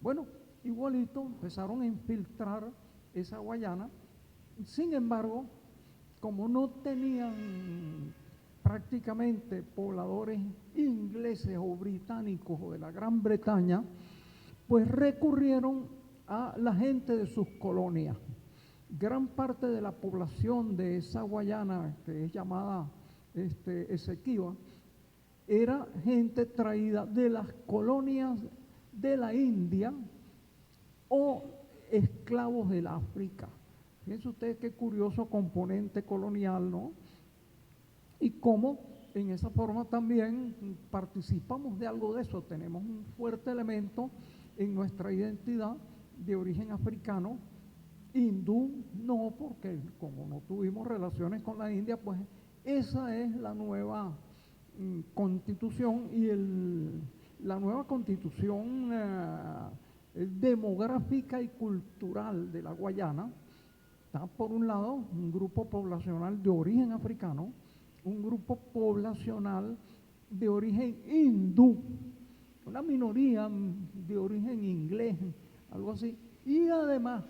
Bueno, igualito empezaron a infiltrar esa Guayana. Sin embargo, como no tenían prácticamente pobladores ingleses o británicos o de la Gran Bretaña, pues recurrieron a la gente de sus colonias. Gran parte de la población de esa Guayana, que es llamada Esequiba, era gente traída de las colonias de la India o esclavos del África. Fíjense ustedes qué curioso componente colonial, ¿no? Y cómo en esa forma también participamos de algo de eso, tenemos un fuerte elemento en nuestra identidad de origen africano. Hindú no, porque como no tuvimos relaciones con la India, pues esa es la nueva constitución, y la nueva constitución demográfica y cultural de la Guayana. Está por un lado un grupo poblacional de origen africano, un grupo poblacional de origen hindú, una minoría de origen inglés, algo así, y además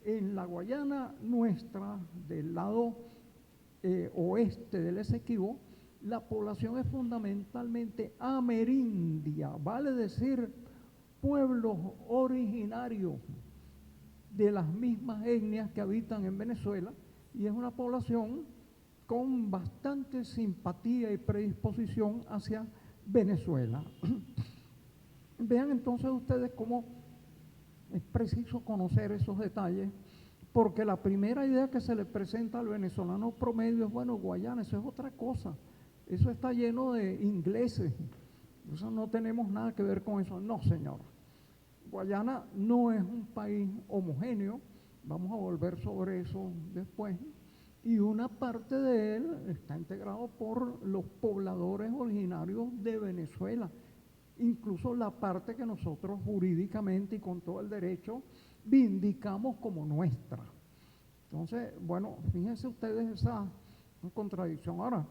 en la Guayana nuestra, del lado oeste del Esequibo, la población es fundamentalmente amerindia, vale decir pueblos originarios de las mismas etnias que habitan en Venezuela, y es una población con bastante simpatía y predisposición hacia Venezuela. Vean entonces ustedes cómo es preciso conocer esos detalles, porque la primera idea que se le presenta al venezolano promedio es, bueno, Guayana, eso es otra cosa, eso está lleno de ingleses, eso no tenemos nada que ver con eso. No, señor, Guayana no es un país homogéneo, vamos a volver sobre eso después, y una parte de él está integrado por los pobladores originarios de Venezuela, incluso la parte que nosotros jurídicamente y con todo el derecho vindicamos como nuestra. Entonces, bueno, fíjense ustedes esa contradicción. Ahora,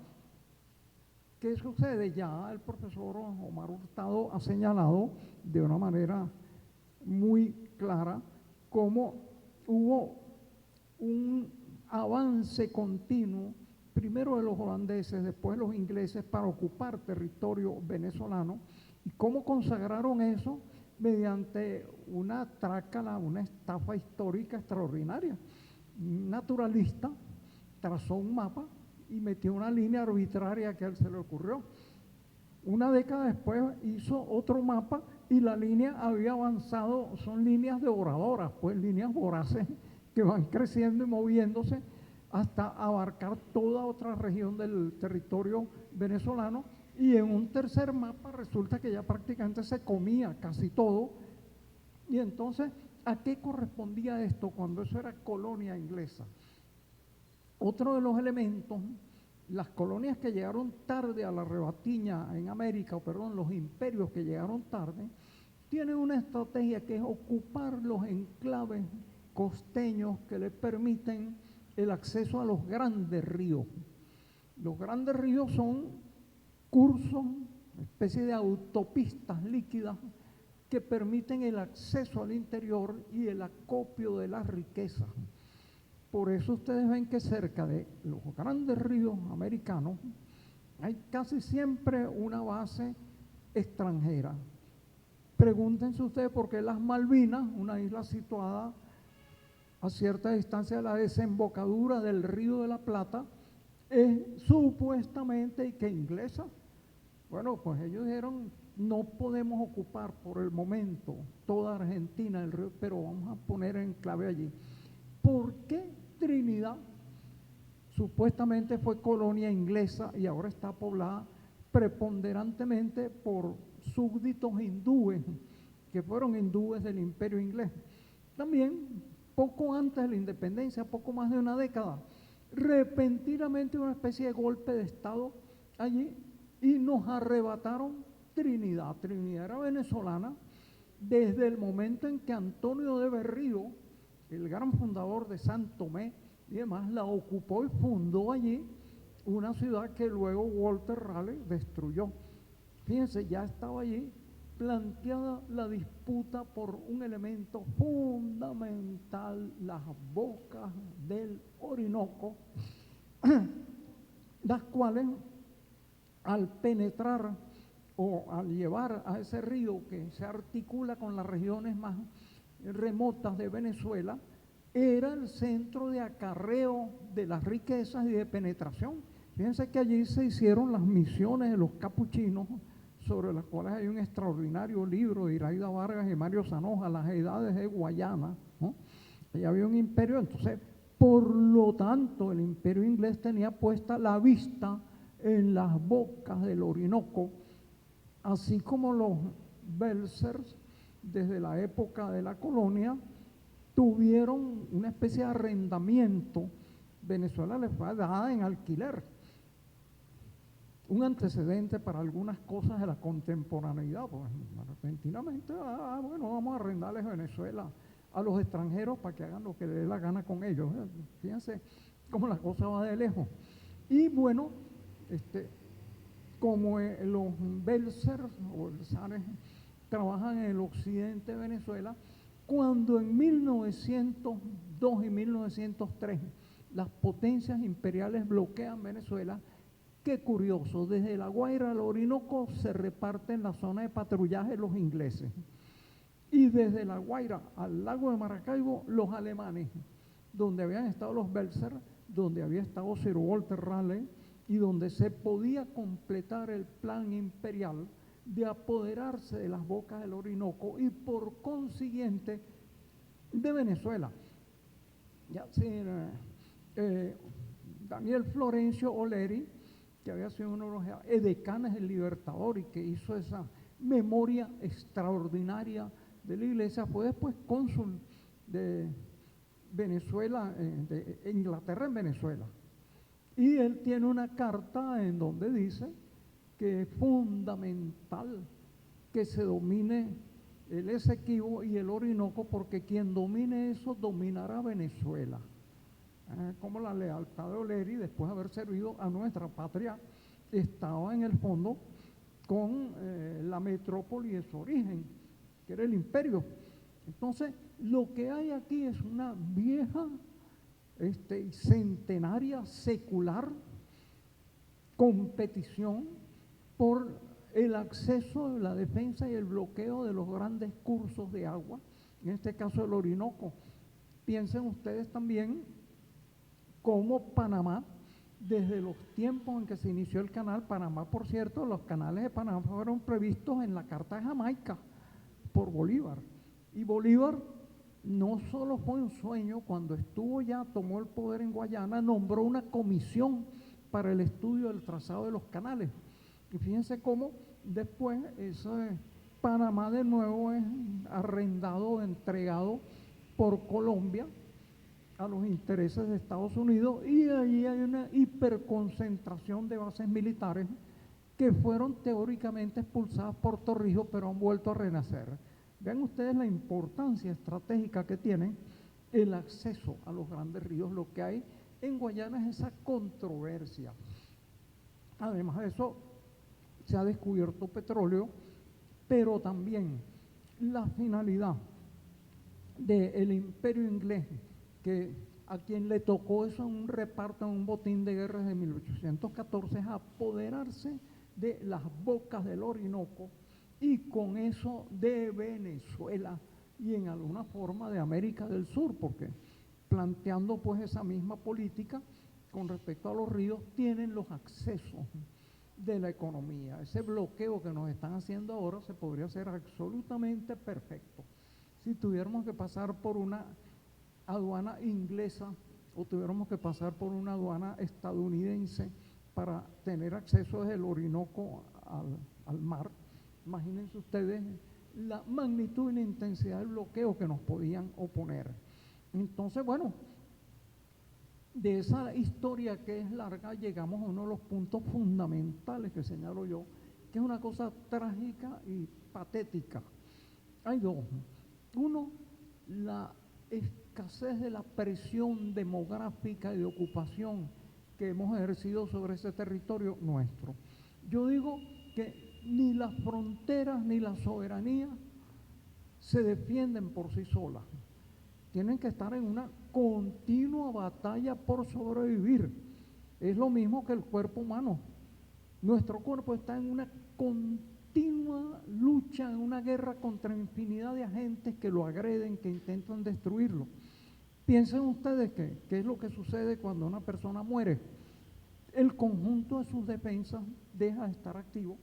¿qué sucede? Ya el profesor Omar Hurtado ha señalado de una manera muy clara cómo hubo un avance continuo, primero de los holandeses, después de los ingleses, para ocupar territorio venezolano, y cómo consagraron eso mediante una trácala, una estafa histórica extraordinaria. Un naturalista trazó un mapa y metió una línea arbitraria que a él se le ocurrió. Una década después hizo otro mapa y la línea había avanzado, son líneas devoradoras, pues líneas voraces que van creciendo y moviéndose hasta abarcar toda otra región del territorio venezolano, y en un tercer mapa resulta que ya prácticamente se comía casi todo. Y entonces, ¿a qué correspondía esto cuando eso era colonia inglesa? Otro de los elementos, las colonias que llegaron tarde a la rebatiña en América, o perdón, los imperios que llegaron tarde, tienen una estrategia que es ocupar los enclaves costeños que le permiten el acceso a los grandes ríos. Los grandes ríos son cursos, especie de autopistas líquidas que permiten el acceso al interior y el acopio de las riquezas. Por eso ustedes ven que cerca de los grandes ríos americanos hay casi siempre una base extranjera. Pregúntense ustedes por qué las Malvinas, una isla situada a cierta distancia de la desembocadura del Río de la Plata, es supuestamente que inglesa. Bueno, pues ellos dijeron, no podemos ocupar por el momento toda Argentina, el río, pero vamos a poner en clave allí. ¿Por qué Trinidad supuestamente fue colonia inglesa y ahora está poblada preponderantemente por súbditos hindúes, que fueron hindúes del imperio inglés? También, poco antes de la independencia, poco más de una década, repentinamente una especie de golpe de estado allí y nos arrebataron Trinidad. Trinidad era venezolana desde el momento en que Antonio de Berrío, el gran fundador de San Tomé y demás, la ocupó y fundó allí una ciudad que luego Walter Raleigh destruyó. Fíjense, ya estaba allí planteada la disputa por un elemento fundamental, las bocas del Orinoco, las cuales al penetrar o al llevar a ese río que se articula con las regiones más remotas de Venezuela, era el centro de acarreo de las riquezas y de penetración. Fíjense que allí se hicieron las misiones de los capuchinos, sobre las cuales hay un extraordinario libro de Iraida Vargas y Mario Zanoja, Las Edades de Guayana, ¿no? Allí había un imperio, entonces, por lo tanto, el imperio inglés tenía puesta la vista en las bocas del Orinoco, así como los Belsers, desde la época de la colonia, tuvieron una especie de arrendamiento. Venezuela les fue dada en alquiler, un antecedente para algunas cosas de la contemporaneidad, pues repentinamente, bueno, vamos a arrendarles Venezuela a los extranjeros para que hagan lo que les dé la gana con ellos. Fíjense cómo la cosa va de lejos. Y bueno, como los Belser o Belsares trabajan en el occidente de Venezuela, cuando en 1902 y 1903 las potencias imperiales bloquean Venezuela, qué curioso, desde La Guaira al Orinoco se reparten la zona de patrullaje los ingleses, y desde La Guaira al lago de Maracaibo los alemanes, donde habían estado los Belser, donde había estado Sir Walter Raleigh, y donde se podía completar el plan imperial de apoderarse de las bocas del Orinoco y por consiguiente de Venezuela. Ya, Daniel Florencio Oleri, que había sido uno de los edecanes del Libertador y que hizo esa memoria extraordinaria de la iglesia, fue después cónsul de Venezuela, de Inglaterra en Venezuela. Y él tiene una carta en donde dice que es fundamental que se domine el Esequibo y el Orinoco, porque quien domine eso dominará Venezuela. Como la lealtad de Oleri, después de haber servido a nuestra patria, estaba en el fondo con la metrópoli de su origen, que era el imperio. Entonces, lo que hay aquí es una vieja centenaria secular competición por el acceso, la defensa y el bloqueo de los grandes cursos de agua, en este caso el Orinoco. Piensen ustedes también cómo Panamá, desde los tiempos en que se inició el canal Panamá, por cierto, los canales de Panamá fueron previstos en la Carta de Jamaica por Bolívar, y Bolívar no solo fue un sueño, cuando estuvo ya, tomó el poder en Guayana, nombró una comisión para el estudio del trazado de los canales. Y fíjense cómo después ese Panamá de nuevo es arrendado, entregado por Colombia a los intereses de Estados Unidos, y allí hay una hiperconcentración de bases militares que fueron teóricamente expulsadas por Torrijos, pero han vuelto a renacer. Vean ustedes la importancia estratégica que tiene el acceso a los grandes ríos. Lo que hay en Guayana es esa controversia. Además de eso, se ha descubierto petróleo, pero también la finalidad del imperio inglés, que a quien le tocó eso en un reparto, en un botín de guerra de 1814, es apoderarse de las bocas del Orinoco y con eso de Venezuela y en alguna forma de América del Sur, porque planteando pues esa misma política con respecto a los ríos, tienen los accesos de la economía. Ese bloqueo que nos están haciendo ahora se podría hacer absolutamente perfecto si tuviéramos que pasar por una aduana inglesa o tuviéramos que pasar por una aduana estadounidense para tener acceso desde el Orinoco al mar. Imagínense ustedes la magnitud y la intensidad del bloqueo que nos podían oponer. Entonces, bueno, de esa historia que es larga, llegamos a uno de los puntos fundamentales que señalo yo, que es una cosa trágica y patética. Hay dos. Uno, la escasez de la presión demográfica y de ocupación que hemos ejercido sobre ese territorio nuestro. Yo digo que ni las fronteras ni la soberanía se defienden por sí solas. Tienen que estar en una continua batalla por sobrevivir. Es lo mismo que el cuerpo humano. Nuestro cuerpo está en una continua lucha, en una guerra contra infinidad de agentes que lo agreden, que intentan destruirlo. Piensen ustedes qué es lo que sucede cuando una persona muere. El conjunto de sus defensas deja de estar activo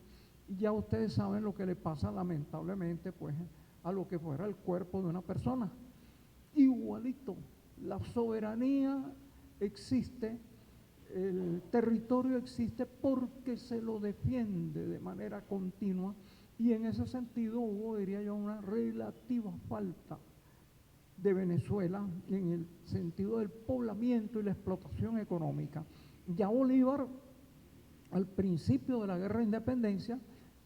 y ya ustedes saben lo que le pasa lamentablemente pues a lo que fuera el cuerpo de una persona. Igualito, la soberanía existe, el territorio existe porque se lo defiende de manera continua, y en ese sentido hubo, diría yo, una relativa falta de Venezuela en el sentido del poblamiento y la explotación económica. Ya Bolívar, al principio de la guerra de independencia,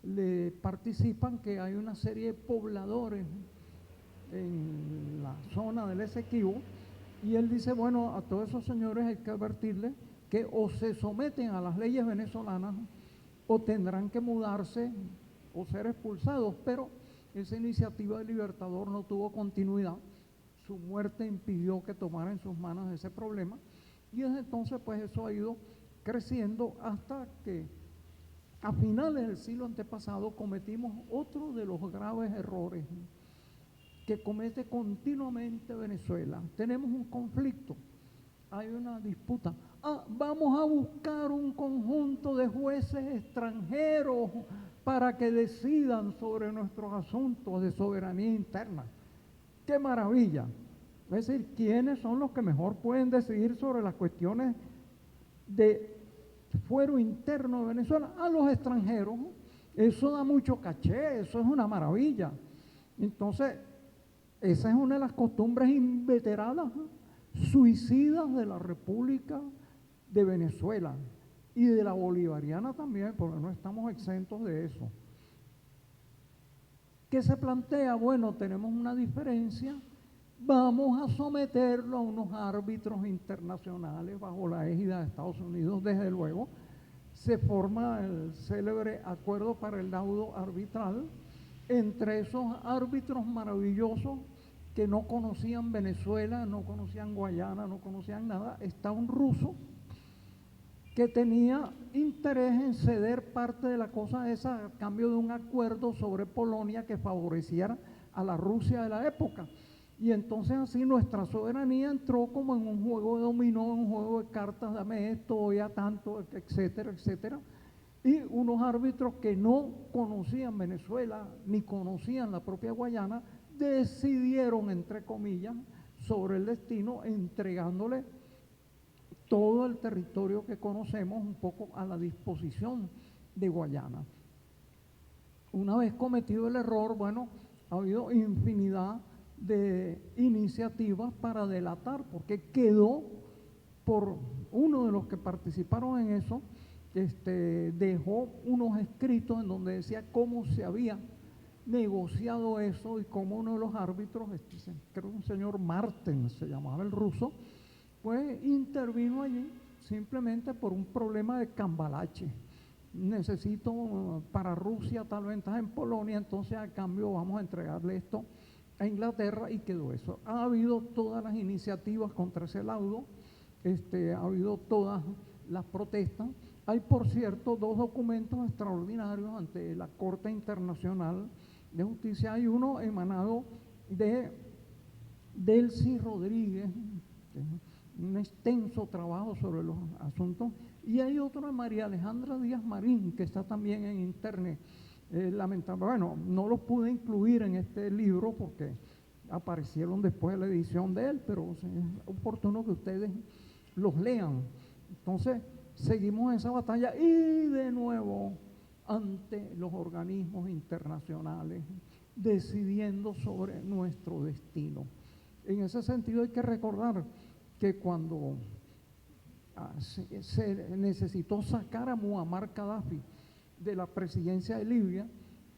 le participan que hay una serie de pobladores en la zona del Esequibo, y él dice, bueno, a todos esos señores hay que advertirles que o se someten a las leyes venezolanas o tendrán que mudarse o ser expulsados, pero esa iniciativa del Libertador no tuvo continuidad. Su muerte impidió que tomara en sus manos ese problema, y desde entonces pues eso ha ido creciendo hasta que a finales del siglo antepasado cometimos otro de los graves errores que comete continuamente Venezuela. Tenemos un conflicto, hay una disputa. Vamos a buscar un conjunto de jueces extranjeros para que decidan sobre nuestros asuntos de soberanía interna. ¡Qué maravilla! Es decir, ¿quiénes son los que mejor pueden decidir sobre las cuestiones de fuero interno de Venezuela? A los extranjeros. Eso da mucho caché, eso es una maravilla. Entonces, esa es una de las costumbres inveteradas, suicidas de la República de Venezuela y de la bolivariana también, porque no estamos exentos de eso. ¿Qué se plantea? Bueno, tenemos una diferencia, vamos a someterlo a unos árbitros internacionales bajo la égida de Estados Unidos, desde luego. Se forma el célebre Acuerdo para el Laudo Arbitral. Entre esos árbitros maravillosos que no conocían Venezuela, no conocían Guayana, no conocían nada, está un ruso que tenía interés en ceder parte de la cosa esa a cambio de un acuerdo sobre Polonia que favoreciera a la Rusia de la época. Y entonces así nuestra soberanía entró como en un juego de dominó, en un juego de cartas, dame esto, ya tanto, etcétera, etcétera. Y unos árbitros que no conocían Venezuela, ni conocían la propia Guayana, decidieron, entre comillas, sobre el destino, entregándole todo el territorio que conocemos un poco a la disposición de Guayana. Una vez cometido el error, bueno, ha habido infinidad de iniciativas para delatar, porque quedó por uno de los que participaron en eso, dejó unos escritos en donde decía cómo se había negociado eso y cómo uno de los árbitros, creo que un señor Marten se llamaba el ruso, pues intervino allí simplemente por un problema de cambalache. Necesito para Rusia tal ventaja en Polonia, entonces a cambio vamos a entregarle esto a Inglaterra, y quedó eso. Ha habido todas las iniciativas contra ese laudo, ha habido todas las protestas. Hay, por cierto, 2 documentos extraordinarios ante la Corte Internacional de Justicia. Hay uno emanado de Delcy Rodríguez, un extenso trabajo sobre los asuntos, y hay otro de María Alejandra Díaz Marín, que está también en internet. Lamentable, bueno, no los pude incluir en este libro porque aparecieron después de la edición de él, pero es oportuno que ustedes los lean. Entonces, seguimos esa batalla y de nuevo ante los organismos internacionales, decidiendo sobre nuestro destino. En ese sentido hay que recordar que cuando se necesitó sacar a Muammar Gaddafi de la presidencia de Libia,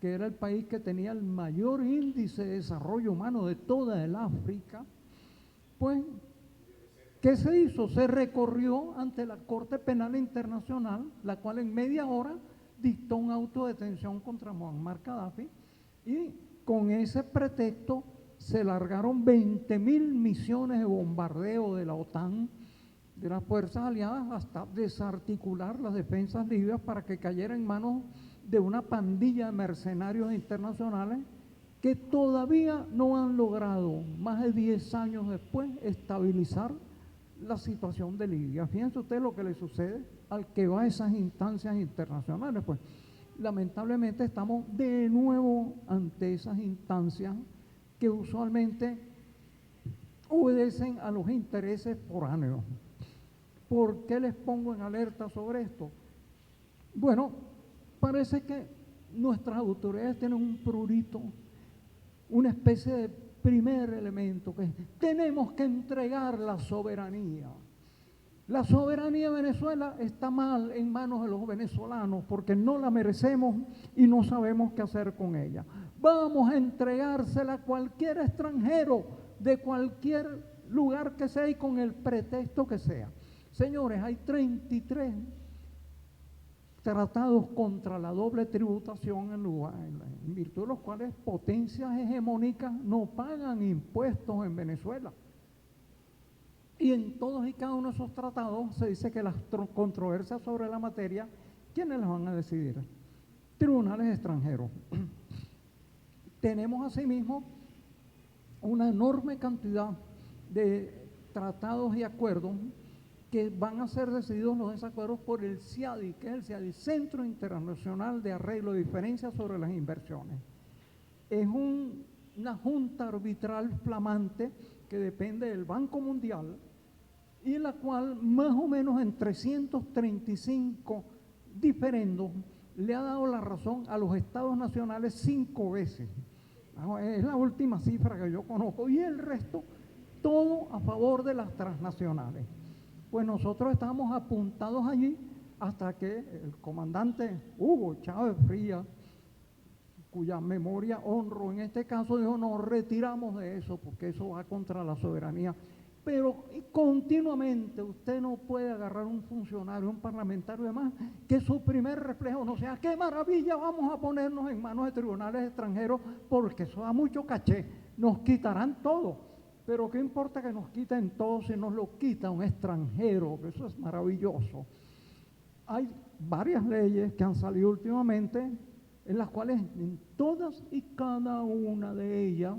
que era el país que tenía el mayor índice de desarrollo humano de toda el África, pues, ¿qué se hizo? Se recorrió ante la Corte Penal Internacional, la cual en media hora dictó un auto de detención contra Muammar Gaddafi, y con ese pretexto se largaron 20.000 misiones de bombardeo de la OTAN, de las fuerzas aliadas, hasta desarticular las defensas libias para que cayera en manos de una pandilla de mercenarios internacionales que todavía no han logrado, más de 10 años después, estabilizar la situación de Libia. Fíjense ustedes lo que le sucede al que va a esas instancias internacionales. Pues lamentablemente estamos de nuevo ante esas instancias que usualmente obedecen a los intereses foráneos. ¿Por qué les pongo en alerta sobre esto? Bueno, parece que nuestras autoridades tienen un prurito, una especie de primer elemento, que es: tenemos que entregar la soberanía. La soberanía de Venezuela está mal en manos de los venezolanos porque no la merecemos y no sabemos qué hacer con ella. Vamos a entregársela a cualquier extranjero de cualquier lugar que sea y con el pretexto que sea. Señores, hay 33 tratados contra la doble tributación en virtud de los cuales potencias hegemónicas no pagan impuestos en Venezuela. Y en todos y cada uno de esos tratados se dice que las controversias sobre la materia, ¿quiénes las van a decidir? Tribunales extranjeros. Tenemos asimismo una enorme cantidad de tratados y acuerdos que van a ser decididos los desacuerdos por el CIADI, que es el CIADI, Centro Internacional de Arreglo de Diferencias sobre las Inversiones. Es una junta arbitral flamante que depende del Banco Mundial y la cual más o menos en 335 diferendos le ha dado la razón a los estados nacionales 5 veces. Es la última cifra que yo conozco, y el resto todo a favor de las transnacionales. Pues nosotros estábamos apuntados allí hasta que el comandante Hugo Chávez Frías, cuya memoria honro en este caso, dijo: nos retiramos de eso porque eso va contra la soberanía. Pero continuamente usted no puede agarrar un funcionario, un parlamentario y demás, que su primer reflejo no sea: qué maravilla, vamos a ponernos en manos de tribunales extranjeros porque eso da mucho caché, nos quitarán todo. Pero qué importa que nos quiten todo si nos lo quita un extranjero, que eso es maravilloso. Hay varias leyes que han salido últimamente en las cuales en todas y cada una de ellas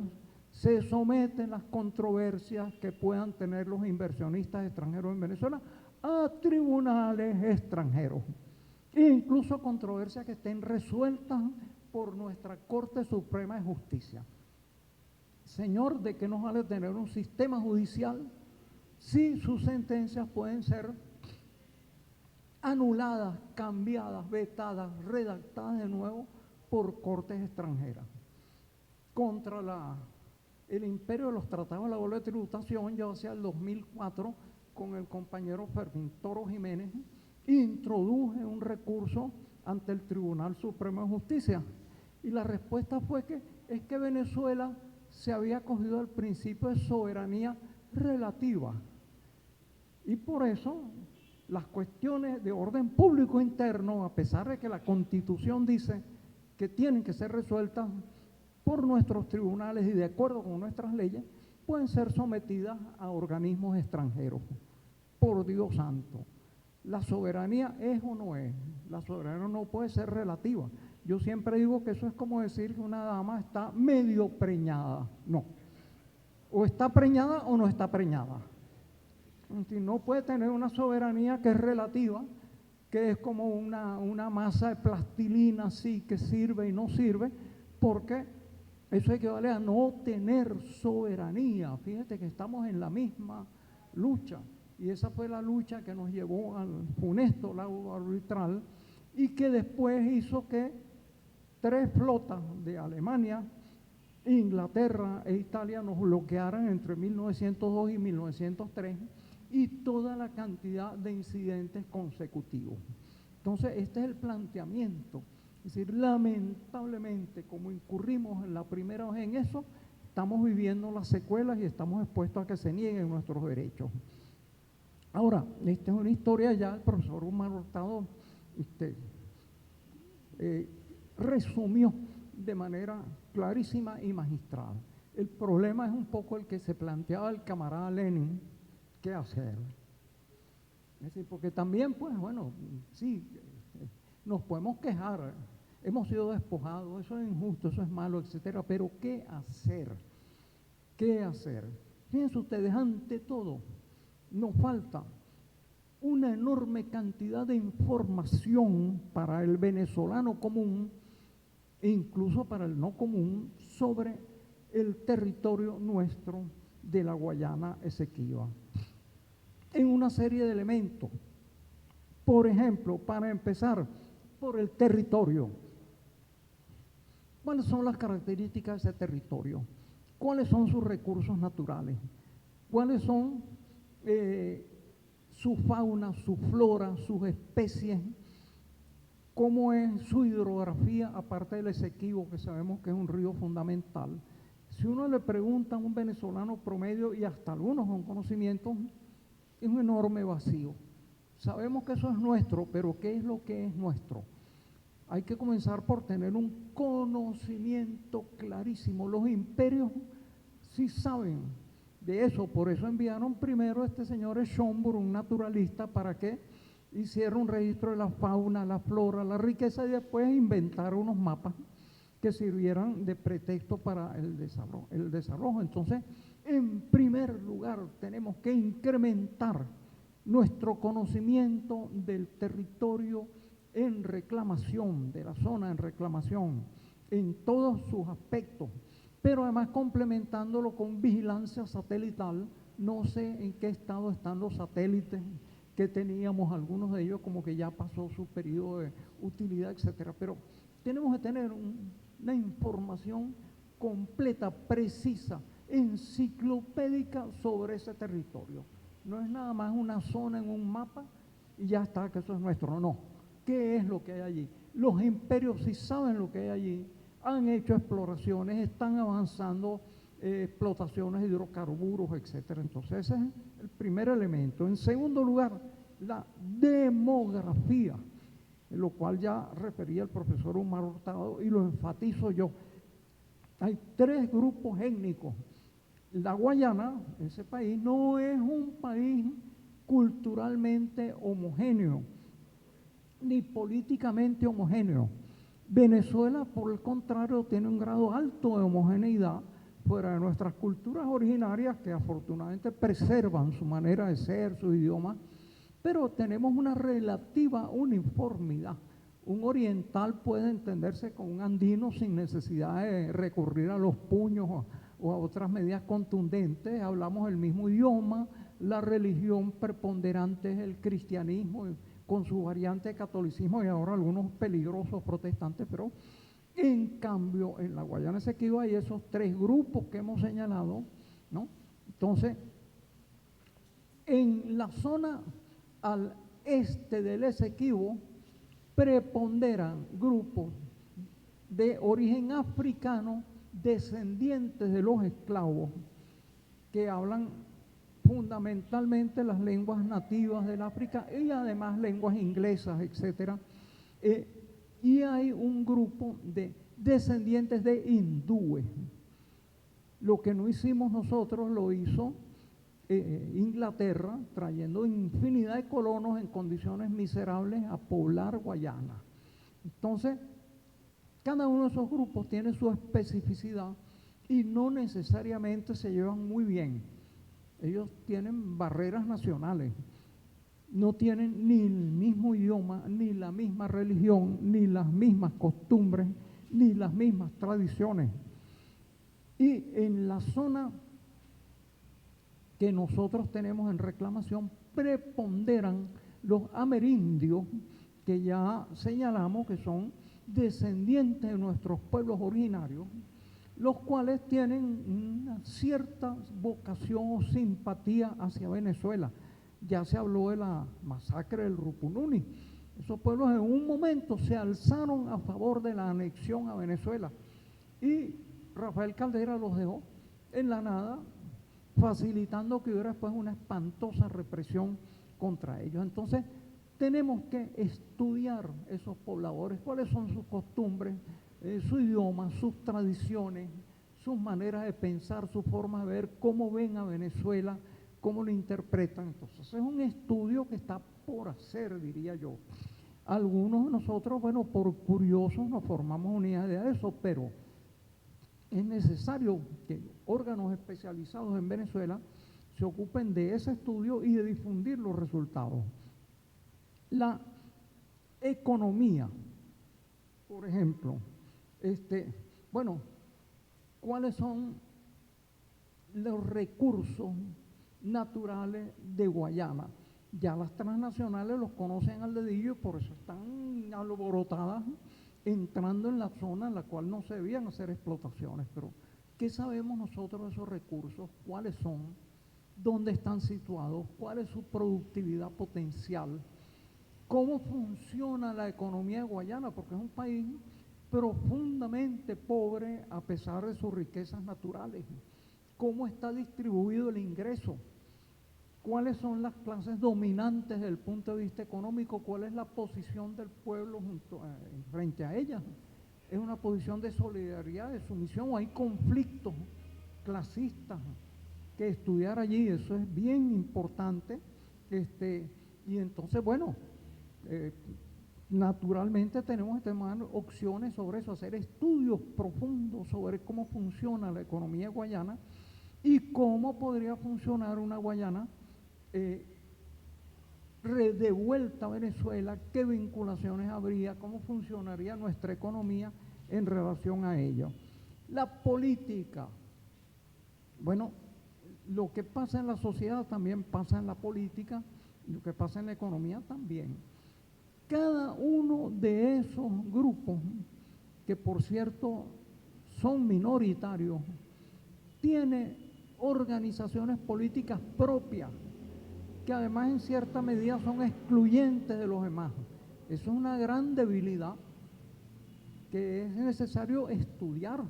se someten las controversias que puedan tener los inversionistas extranjeros en Venezuela a tribunales extranjeros, e incluso controversias que estén resueltas por nuestra Corte Suprema de Justicia. Señor, ¿de qué nos vale tener un sistema judicial si sus sentencias pueden ser anuladas, cambiadas, vetadas, redactadas de nuevo por cortes extranjeras? Contra el imperio de los tratados de la doble tributación, yo hacia el 2004, con el compañero Fermín Toro Jiménez, introduje un recurso ante el Tribunal Supremo de Justicia. Y la respuesta fue que es que Venezuela se había acogido al principio de soberanía relativa. Y por eso las cuestiones de orden público interno, a pesar de que la Constitución dice que tienen que ser resueltas por nuestros tribunales y de acuerdo con nuestras leyes, pueden ser sometidas a organismos extranjeros. Por Dios santo, ¿la soberanía es o no es? La soberanía no puede ser relativa. Yo siempre digo que eso es como decir que una dama está medio preñada. No. O está preñada o no está preñada. No puede tener una soberanía que es relativa, que es como una masa de plastilina así que sirve y no sirve, porque eso equivale a no tener soberanía. Fíjate que estamos en la misma lucha, y esa fue la lucha que nos llevó al funesto lago arbitral y que después hizo que 3 flotas de Alemania, Inglaterra e Italia nos bloquearan entre 1902 y 1903 y toda la cantidad de incidentes consecutivos. Entonces, este es el planteamiento. Es decir, lamentablemente, como incurrimos en la primera vez en eso, estamos viviendo las secuelas y estamos expuestos a que se nieguen nuestros derechos. Ahora, esta es una historia ya, el profesor Omar Hurtado resumió de manera clarísima y magistral. El problema es un poco el que se planteaba el camarada Lenin, ¿qué hacer? Es decir, porque también, pues, bueno, sí, nos podemos quejar, hemos sido despojados, eso es injusto, eso es malo, etcétera, pero ¿qué hacer? ¿Qué hacer? Fíjense ustedes, ante todo, nos falta una enorme cantidad de información para el venezolano común e incluso para el no común sobre el territorio nuestro de la Guayana Esequiba, en una serie de elementos. Por ejemplo, para empezar, por el territorio. ¿Cuáles son las características de ese territorio? ¿Cuáles son sus recursos naturales? ¿Cuáles son su fauna, su flora, sus especies? ¿Cómo es su hidrografía, aparte del Esequibo, que sabemos que es un río fundamental? Si uno le pregunta a un venezolano promedio, y hasta algunos con conocimiento, es un enorme vacío. Sabemos que eso es nuestro, pero ¿qué es lo que es nuestro? Hay que comenzar por tener un conocimiento clarísimo. Los imperios sí saben de eso, por eso enviaron primero a este señor Schomburg, un naturalista, para que hiciera un registro de la fauna, la flora, la riqueza, y después inventaron unos mapas que sirvieran de pretexto para el desarrollo. Entonces, en primer lugar, tenemos que incrementar nuestro conocimiento del territorio en reclamación, de la zona en reclamación, en todos sus aspectos, pero además complementándolo con vigilancia satelital. No sé en qué estado están los satélites que teníamos, algunos de ellos como que ya pasó su periodo de utilidad, etcétera, pero tenemos que tener una información completa, precisa, enciclopédica sobre ese territorio. No es nada más una zona en un mapa y ya está, que eso es nuestro, no. ¿Qué es lo que hay allí? Los imperios sí saben lo que hay allí, han hecho exploraciones, están avanzando explotaciones de hidrocarburos, etcétera. Entonces ese es el primer elemento. En segundo lugar, la demografía, en lo cual ya refería el profesor Omar Hurtado y lo enfatizo yo. Hay 3 grupos étnicos. La Guayana, ese país, no es un país culturalmente homogéneo, ni políticamente homogéneo. Venezuela, por el contrario, tiene un grado alto de homogeneidad fuera de nuestras culturas originarias, que afortunadamente preservan su manera de ser, su idioma, pero tenemos una relativa uniformidad. Un oriental puede entenderse con un andino sin necesidad de recurrir a los puños o a otras medidas contundentes, hablamos el mismo idioma, la religión preponderante es el cristianismo, con su variante de catolicismo y ahora algunos peligrosos protestantes, pero en cambio en la Guayana Esequiba hay esos tres grupos que hemos señalado, ¿no? Entonces, en la zona al este del Esequibo preponderan grupos de origen africano descendientes de los esclavos que hablan fundamentalmente las lenguas nativas del África y además lenguas inglesas, etcétera. Y hay un grupo de descendientes de hindúes. Lo que no hicimos nosotros lo hizo Inglaterra, trayendo infinidad de colonos en condiciones miserables a poblar Guayana. Entonces, cada uno de esos grupos tiene su especificidad y no necesariamente se llevan muy bien. Ellos tienen barreras nacionales, no tienen ni el mismo idioma, ni la misma religión, ni las mismas costumbres, ni las mismas tradiciones. Y en la zona que nosotros tenemos en reclamación preponderan los amerindios, que ya señalamos que son descendientes de nuestros pueblos originarios, los cuales tienen una cierta vocación o simpatía hacia Venezuela. Ya se habló de la masacre del Rupununi. Esos pueblos en un momento se alzaron a favor de la anexión a Venezuela y Rafael Caldera los dejó en la nada, facilitando que hubiera después una espantosa represión contra ellos. Entonces, tenemos que estudiar esos pobladores, cuáles son sus costumbres, su idioma, sus tradiciones, sus maneras de pensar, su forma de ver, cómo ven a Venezuela, cómo lo interpretan. Entonces, es un estudio que está por hacer, diría yo. Algunos de nosotros, bueno, por curiosos nos formamos una idea de eso, pero es necesario que órganos especializados en Venezuela se ocupen de ese estudio y de difundir los resultados. La economía, por ejemplo, bueno, ¿cuáles son los recursos naturales de Guayana? Ya las transnacionales los conocen al dedillo y por eso están alborotadas entrando en la zona en la cual no se debían hacer explotaciones. Pero, ¿qué sabemos nosotros de esos recursos? ¿Cuáles son? ¿Dónde están situados? ¿Cuál es su productividad potencial? ¿Cómo funciona la economía de Guayana? Porque es un país profundamente pobre a pesar de sus riquezas naturales. ¿Cómo está distribuido el ingreso? ¿Cuáles son las clases dominantes desde el punto de vista económico? ¿Cuál es la posición del pueblo frente a ellas? ¿Es una posición de solidaridad, de sumisión, o hay conflictos clasistas que estudiar allí? Eso es bien importante. Y entonces, bueno, naturalmente tenemos que tomar opciones sobre eso, hacer estudios profundos sobre cómo funciona la economía guayana y cómo podría funcionar una Guayana devuelta a Venezuela, qué vinculaciones habría, cómo funcionaría nuestra economía en relación a ello. La política, bueno, lo que pasa en la sociedad también pasa en la política, y lo que pasa en la economía también. Cada uno de esos grupos, que por cierto son minoritarios, tiene organizaciones políticas propias, que además en cierta medida son excluyentes de los demás. Eso es una gran debilidad que es necesario estudiar.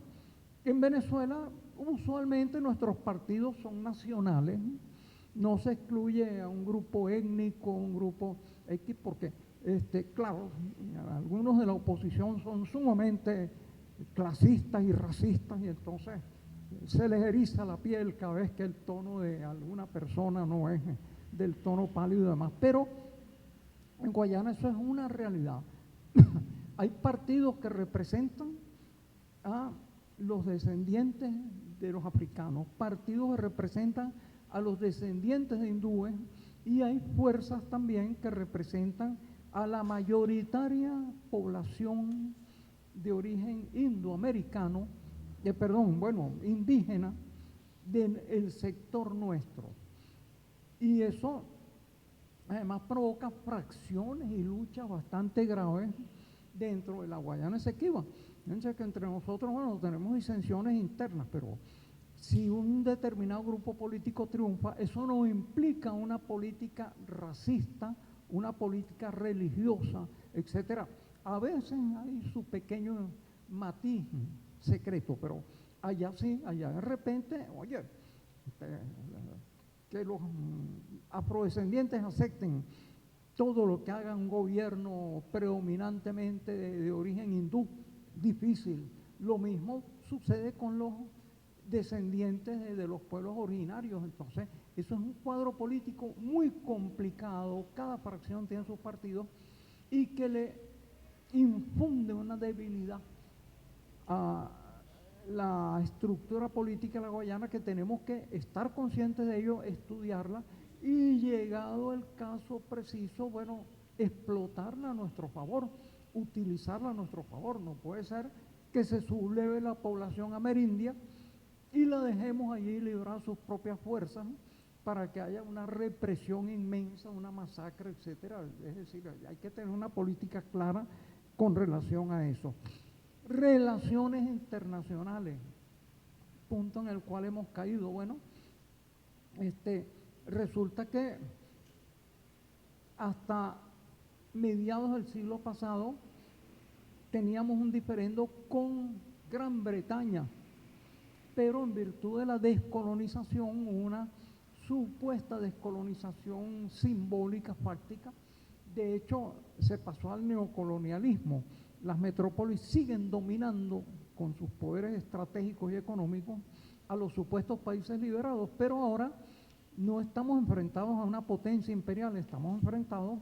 En Venezuela usualmente nuestros partidos son nacionales, no se excluye a un grupo étnico, un grupo X, porque claro, algunos de la oposición son sumamente clasistas y racistas y entonces se les eriza la piel cada vez que el tono de alguna persona no es del tono pálido y demás. Pero en Guayana eso es una realidad. Hay partidos que representan a los descendientes de los africanos, partidos que representan a los descendientes de hindúes, y hay fuerzas también que representan a la mayoritaria población de origen indoamericano indígena del sector nuestro. Y eso además provoca fracciones y luchas bastante graves dentro de la Guayana Esequiba. Fíjense que entre nosotros, bueno, tenemos disensiones internas, pero si un determinado grupo político triunfa, eso no implica una política racista, una política religiosa, etcétera. A veces hay su pequeño matiz secreto, pero allá sí, allá de repente, oye, que los afrodescendientes acepten todo lo que haga un gobierno predominantemente de origen hindú, difícil. Lo mismo sucede con los descendientes de los pueblos originarios. Entonces, eso es un cuadro político muy complicado, cada fracción tiene sus partidos, y que le infunde una debilidad a la estructura política de la Guayana, que tenemos que estar conscientes de ello, estudiarla y, llegado el caso preciso, bueno, explotarla a nuestro favor, utilizarla a nuestro favor. No puede ser que se subleve la población amerindia y la dejemos allí librar sus propias fuerzas para que haya una represión inmensa, una masacre, etcétera. Es decir, hay que tener una política clara con relación a eso. Relaciones internacionales, punto en el cual hemos caído. Bueno, resulta que hasta mediados del siglo pasado teníamos un diferendo con Gran Bretaña, pero en virtud de la descolonización, una supuesta descolonización simbólica, fáctica, de hecho se pasó al neocolonialismo. Las metrópolis siguen dominando con sus poderes estratégicos y económicos a los supuestos países liberados, pero ahora no estamos enfrentados a una potencia imperial, estamos enfrentados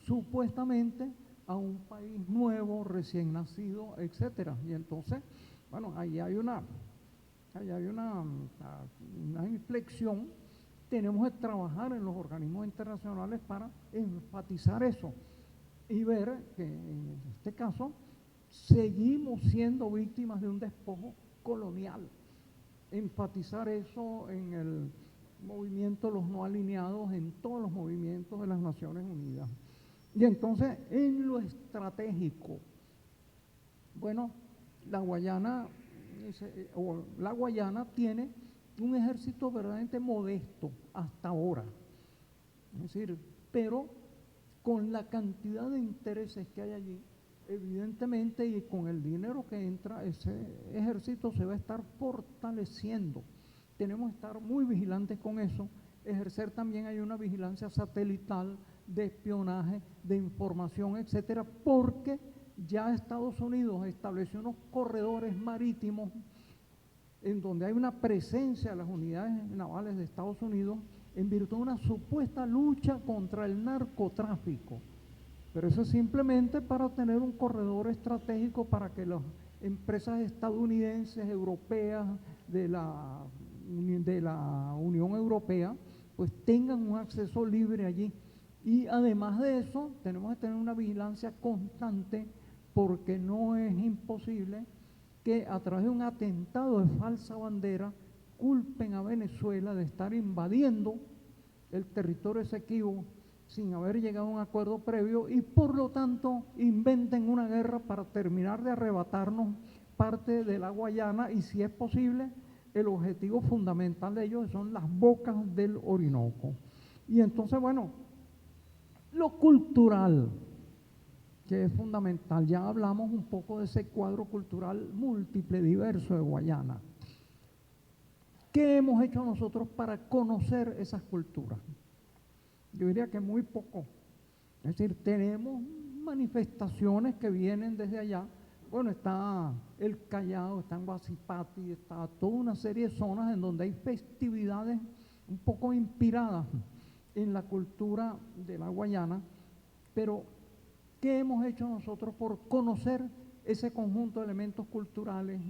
supuestamente a un país nuevo, recién nacido, etcétera. Y entonces, bueno, ahí hay una inflexión. Tenemos que trabajar en los organismos internacionales para enfatizar eso y ver que en este caso seguimos siendo víctimas de un despojo colonial. Enfatizar eso en el movimiento Los No Alineados, en todos los movimientos de las Naciones Unidas. Y entonces, en lo estratégico, bueno, la Guayana tiene un ejército verdaderamente modesto hasta ahora. Es decir, pero con la cantidad de intereses que hay allí, evidentemente, y con el dinero que entra, ese ejército se va a estar fortaleciendo. Tenemos que estar muy vigilantes con eso, ejercer también hay una vigilancia satelital, de espionaje, de información, etcétera, porque ya Estados Unidos estableció unos corredores marítimos en donde hay una presencia de las unidades navales de Estados Unidos en virtud de una supuesta lucha contra el narcotráfico. Pero eso es simplemente para tener un corredor estratégico para que las empresas estadounidenses, europeas, de la Unión Europea, pues tengan un acceso libre allí. Y además de eso, tenemos que tener una vigilancia constante, porque no es imposible que a través de un atentado de falsa bandera culpen a Venezuela de estar invadiendo el territorio Esequibo sin haber llegado a un acuerdo previo, y por lo tanto inventen una guerra para terminar de arrebatarnos parte de la Guayana, y si es posible, el objetivo fundamental de ellos son las bocas del Orinoco. Y entonces, bueno, lo cultural, que es fundamental, ya hablamos un poco de ese cuadro cultural múltiple, diverso de Guayana. ¿Qué hemos hecho nosotros para conocer esas culturas? Yo diría que muy poco. Es decir, tenemos manifestaciones que vienen desde allá. Bueno, está el Callao, está en Guasipati, está toda una serie de zonas en donde hay festividades un poco inspiradas en la cultura de la Guayana, pero ¿qué hemos hecho nosotros por conocer ese conjunto de elementos culturales,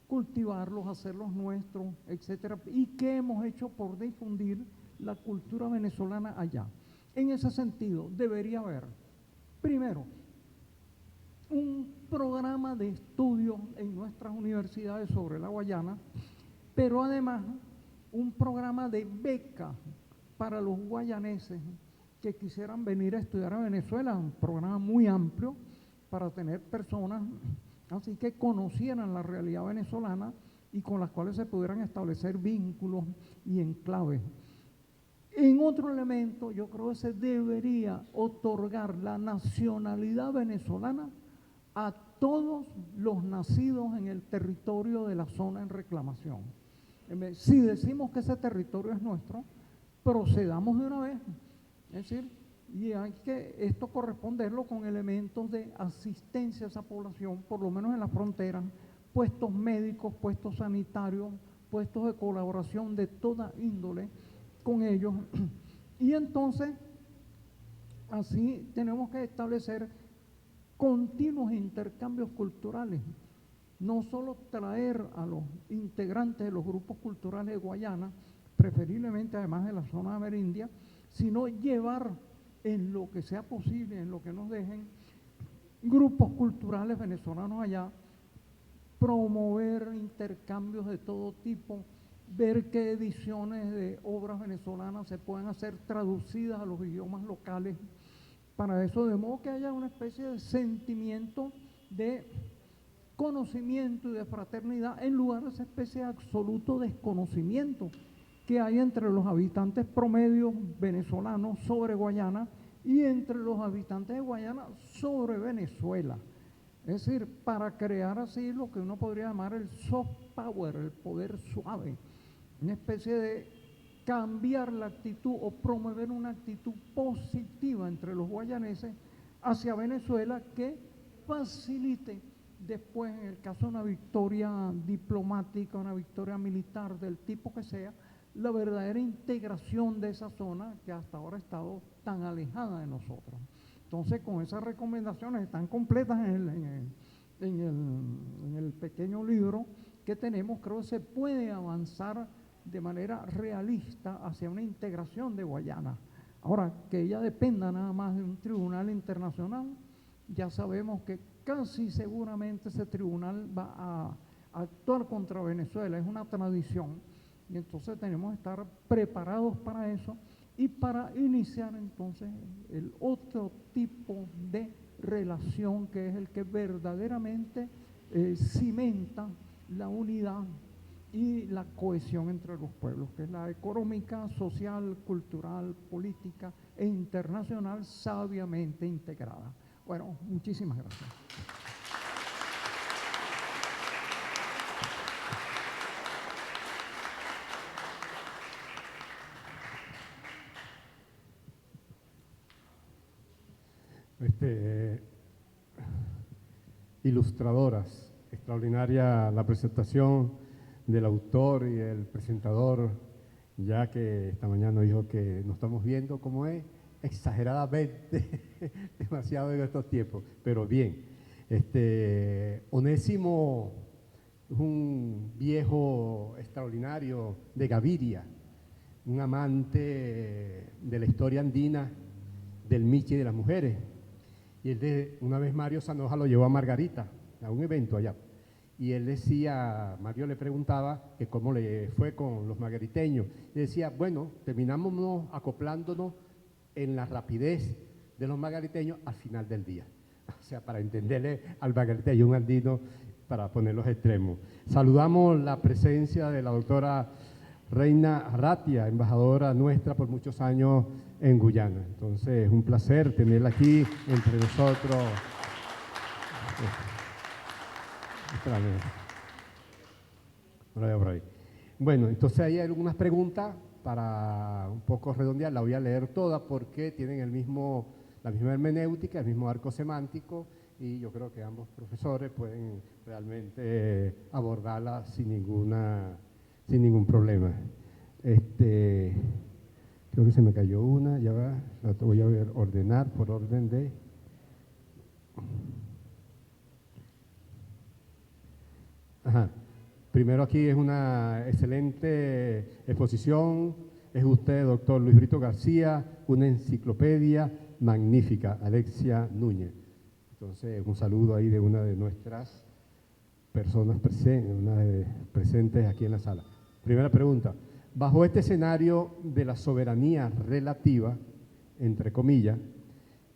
cultivarlos, hacerlos nuestros, etcétera? ¿Y qué hemos hecho por difundir la cultura venezolana allá? En ese sentido, debería haber, primero, un programa de estudio en nuestras universidades sobre la Guayana, pero además un programa de beca para los guayaneses que quisieran venir a estudiar a Venezuela, un programa muy amplio para tener personas así que conocieran la realidad venezolana y con las cuales se pudieran establecer vínculos y enclaves. En otro elemento, yo creo que se debería otorgar la nacionalidad venezolana a todos los nacidos en el territorio de la zona en reclamación. Si decimos que ese territorio es nuestro, procedamos de una vez. Es decir, y hay que esto corresponderlo con elementos de asistencia a esa población, por lo menos en la frontera, puestos médicos, puestos sanitarios, puestos de colaboración de toda índole con ellos. Y entonces, así tenemos que establecer continuos intercambios culturales, no solo traer a los integrantes de los grupos culturales de Guayana, preferiblemente además de la zona amerindia, sino llevar en lo que sea posible, en lo que nos dejen, grupos culturales venezolanos allá, promover intercambios de todo tipo, ver qué ediciones de obras venezolanas se pueden hacer traducidas a los idiomas locales, para eso, de modo que haya una especie de sentimiento de conocimiento y de fraternidad en lugar de esa especie de absoluto desconocimiento que hay entre los habitantes promedios venezolanos sobre Guayana y entre los habitantes de Guayana sobre Venezuela. Es decir, para crear así lo que uno podría llamar el soft power, el poder suave, una especie de cambiar la actitud o promover una actitud positiva entre los guayaneses hacia Venezuela que facilite después, en el caso de una victoria diplomática, una victoria militar del tipo que sea, la verdadera integración de esa zona que hasta ahora ha estado tan alejada de nosotros. Entonces, con esas recomendaciones están completas en el pequeño libro que tenemos, creo que se puede avanzar de manera realista hacia una integración de Guayana. Ahora, que ella dependa nada más de un tribunal internacional, ya sabemos que casi seguramente ese tribunal va a actuar contra Venezuela, es una tradición, y entonces tenemos que estar preparados para eso y para iniciar entonces el otro tipo de relación que es el que verdaderamente cimenta la unidad y la cohesión entre los pueblos, que es la económica, social, cultural, política e internacional sabiamente integrada. Bueno, muchísimas gracias. Ilustradoras, extraordinaria la presentación del autor y el presentador, ya que esta mañana dijo que nos estamos viendo como es, exageradamente, demasiado en estos tiempos, pero bien. Onésimo es un viejo extraordinario de Gaviria, un amante de la historia andina, del Michi y de las mujeres. Y una vez Mario Zanoja lo llevó a Margarita, a un evento allá. Y él decía, Mario le preguntaba que cómo le fue con los margariteños. Y decía, bueno, terminamos acoplándonos en la rapidez de los margariteños al final del día. O sea, para entenderle al margariteño, un andino, para poner los extremos. Saludamos la presencia de la doctora Reina Arratia, embajadora nuestra por muchos años en Guyana. Entonces, es un placer tenerla aquí entre nosotros. Bueno, entonces ahí hay algunas preguntas para un poco redondear, la voy a leer todas porque tienen la misma hermenéutica, el mismo arco semántico y yo creo que ambos profesores pueden realmente abordarla sin ningún problema. Creo que se me cayó una, ya va, la voy a ordenar por orden de... Ajá. Primero aquí es una excelente exposición, es usted, doctor Luis Brito García, una enciclopedia magnífica, Alexia Núñez. Entonces, un saludo ahí de una de nuestras personas presentes aquí en la sala. Primera pregunta, bajo este escenario de la soberanía relativa, entre comillas,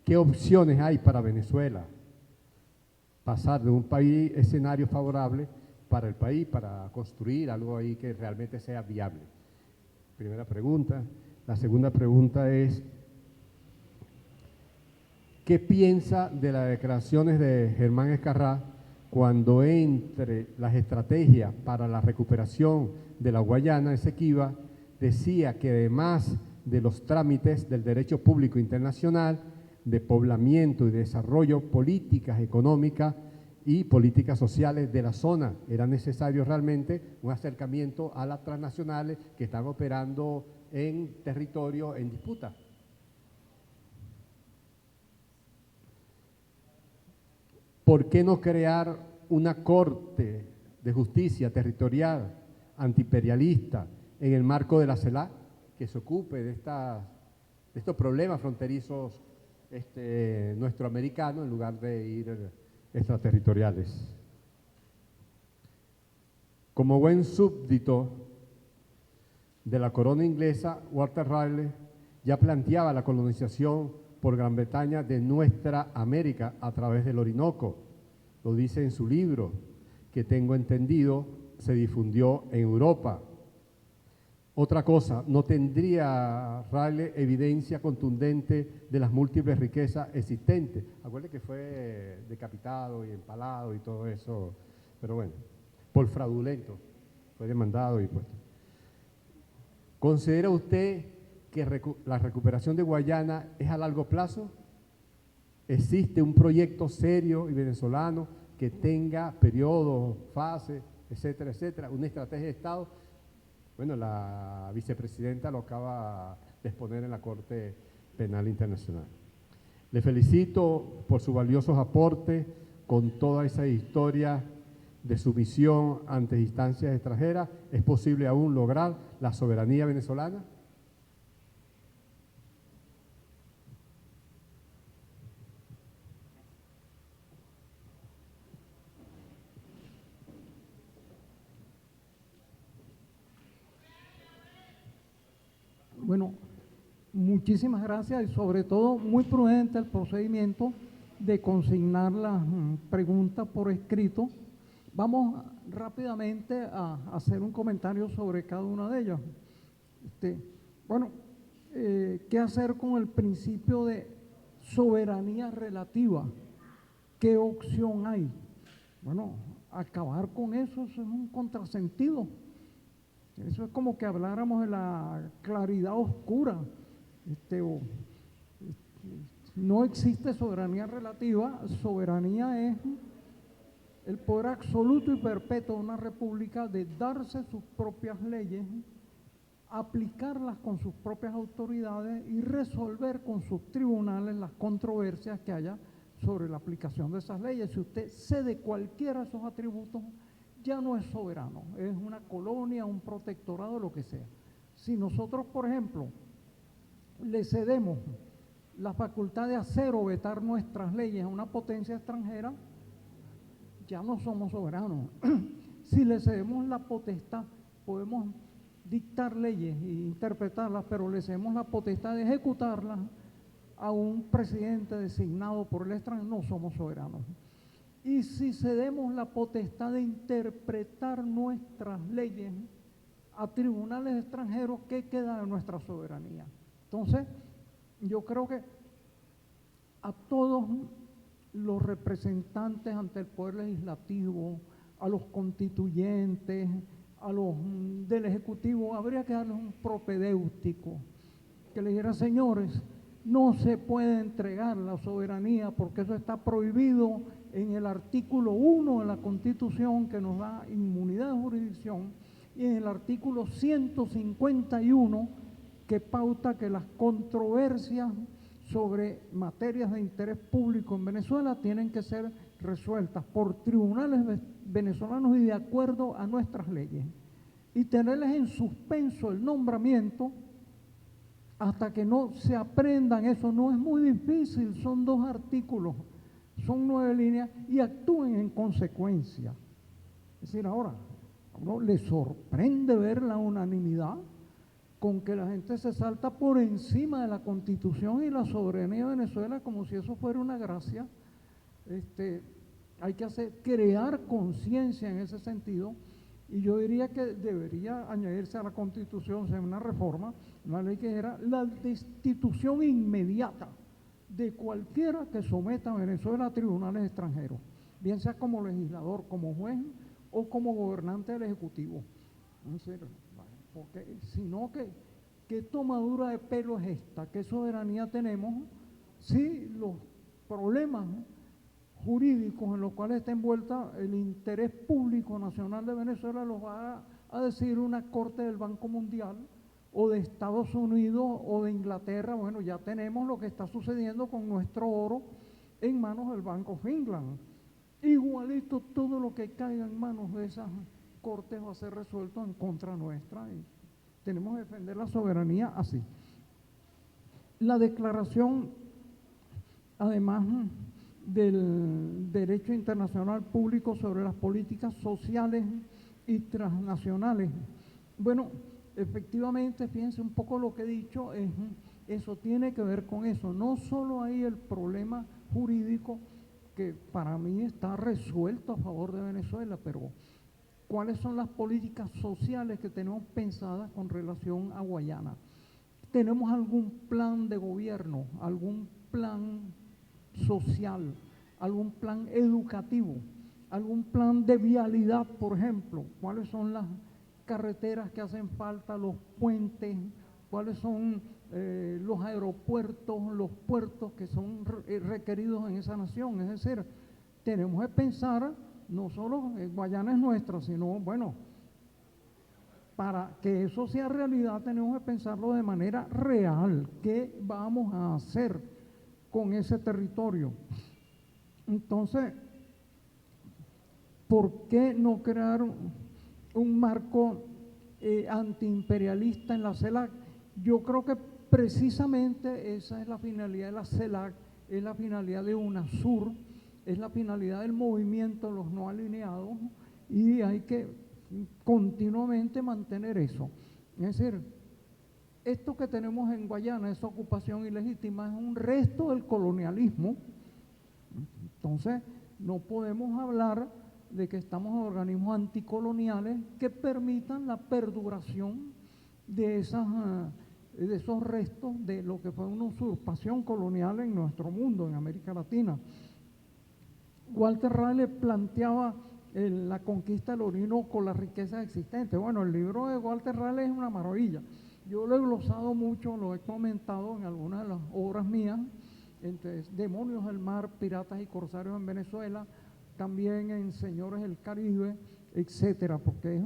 ¿qué opciones hay para Venezuela? Pasar de un país escenario favorable para el país, para construir algo ahí que realmente sea viable. Primera pregunta. La segunda pregunta es, ¿qué piensa de las declaraciones de Germán Escarrá cuando entre las estrategias para la recuperación de la Guayana Esequiba decía que además de los trámites del derecho público internacional, de poblamiento y desarrollo, políticas económicas y políticas sociales de la zona, era necesario realmente un acercamiento a las transnacionales que están operando en territorio en disputa? ¿Por qué no crear una corte de justicia territorial antiimperialista en el marco de la CELAC que se ocupe de estos problemas fronterizos nuestroamericanos en lugar de ir extraterritoriales? Como buen súbdito de la corona inglesa, Walter Raleigh ya planteaba la colonización por Gran Bretaña de nuestra América a través del Orinoco. Lo dice en su libro, que tengo entendido se difundió en Europa. Otra cosa, no tendría Raleigh evidencia contundente de las múltiples riquezas existentes. Acuérdense que fue decapitado y empalado y todo eso, pero bueno, por fraudulento, fue demandado y puesto. ¿Considera usted que la recuperación de Guayana es a largo plazo? ¿Existe un proyecto serio y venezolano que tenga periodos, fases, etcétera, etcétera, una estrategia de Estado? Bueno, la vicepresidenta lo acaba de exponer en la Corte Penal Internacional. Le felicito por sus valiosos aportes con toda esa historia de sumisión ante instancias extranjeras. ¿Es posible aún lograr la soberanía venezolana? Bueno, muchísimas gracias y sobre todo muy prudente el procedimiento de consignar las preguntas por escrito. Vamos rápidamente a hacer un comentario sobre cada una de ellas. ¿Qué hacer con el principio de soberanía relativa? ¿Qué opción hay? Bueno, acabar con eso es un contrasentido. Eso es como que habláramos de la claridad oscura. No existe soberanía relativa, soberanía es el poder absoluto y perpetuo de una república de darse sus propias leyes, aplicarlas con sus propias autoridades y resolver con sus tribunales las controversias que haya sobre la aplicación de esas leyes. Si usted cede cualquiera de esos atributos, ya no es soberano, es una colonia, un protectorado, lo que sea. Si nosotros, por ejemplo, le cedemos la facultad de hacer o vetar nuestras leyes a una potencia extranjera, ya no somos soberanos. Si le cedemos la potestad, podemos dictar leyes e interpretarlas, pero le cedemos la potestad de ejecutarlas a un presidente designado por el extranjero, no somos soberanos. Y si cedemos la potestad de interpretar nuestras leyes a tribunales extranjeros, ¿qué queda de nuestra soberanía? Entonces, yo creo que a todos los representantes ante el Poder Legislativo, a los constituyentes, a los del Ejecutivo, habría que darles un propedéutico que les dijera: señores, no se puede entregar la soberanía porque eso está prohibido en el artículo 1 de la Constitución, que nos da inmunidad de jurisdicción, y en el artículo 151, que pauta que las controversias sobre materias de interés público en Venezuela tienen que ser resueltas por tribunales venezolanos y de acuerdo a nuestras leyes, y tenerles en suspenso el nombramiento hasta que no se aprendan eso. No es muy difícil, son 2 artículos. son 9 líneas y actúen en consecuencia. Es decir, ahora, a uno le sorprende ver la unanimidad con que la gente se salta por encima de la Constitución y la soberanía de Venezuela como si eso fuera una gracia. Hay que crear conciencia en ese sentido, y yo diría que debería añadirse a la Constitución, sea una reforma, una ley que era la destitución inmediata de cualquiera que someta a Venezuela a tribunales extranjeros, bien sea como legislador, como juez o como gobernante del Ejecutivo. Porque si no, ¿qué tomadura de pelo es esta? ¿Qué soberanía tenemos si los problemas jurídicos en los cuales está envuelta el interés público nacional de Venezuela los va a decidir una corte del Banco Mundial o de Estados Unidos o de Inglaterra? Bueno, ya tenemos lo que está sucediendo con nuestro oro en manos del Bank of England. Igualito todo lo que caiga en manos de esas cortes va a ser resuelto en contra nuestra, y tenemos que defender la soberanía así. La declaración, además del derecho internacional público sobre las políticas sociales y transnacionales. Bueno, efectivamente, fíjense un poco lo que he dicho, eso tiene que ver con eso. No solo hay el problema jurídico, que para mí está resuelto a favor de Venezuela, pero ¿cuáles son las políticas sociales que tenemos pensadas con relación a Guayana? ¿Tenemos algún plan de gobierno, algún plan social, algún plan educativo, algún plan de vialidad, por ejemplo? ¿Cuáles son las carreteras que hacen falta, los puentes? ¿Cuáles son los aeropuertos, los puertos que son requeridos en esa nación? Es decir, tenemos que pensar, no solo Guayana es nuestra, sino, bueno, para que eso sea realidad tenemos que pensarlo de manera real. ¿Qué vamos a hacer con ese territorio? Entonces, ¿por qué no crear un marco antiimperialista en la CELAC? Yo creo que precisamente esa es la finalidad de la CELAC, es la finalidad de UNASUR, es la finalidad del movimiento de los no alineados, y hay que continuamente mantener eso. Es decir, esto que tenemos en Guayana, esa ocupación ilegítima, es un resto del colonialismo. Entonces, no podemos hablar de que estamos en organismos anticoloniales que permitan la perduración de esos restos de lo que fue una usurpación colonial en nuestro mundo, en América Latina. Walter Raleigh planteaba la conquista del Orinoco con las riquezas existentes. Bueno, el libro de Walter Raleigh es una maravilla. Yo lo he glosado mucho, lo he comentado en algunas de las obras mías, entre Demonios del Mar, Piratas y Corsarios en Venezuela, también en Señores del Caribe, etcétera, porque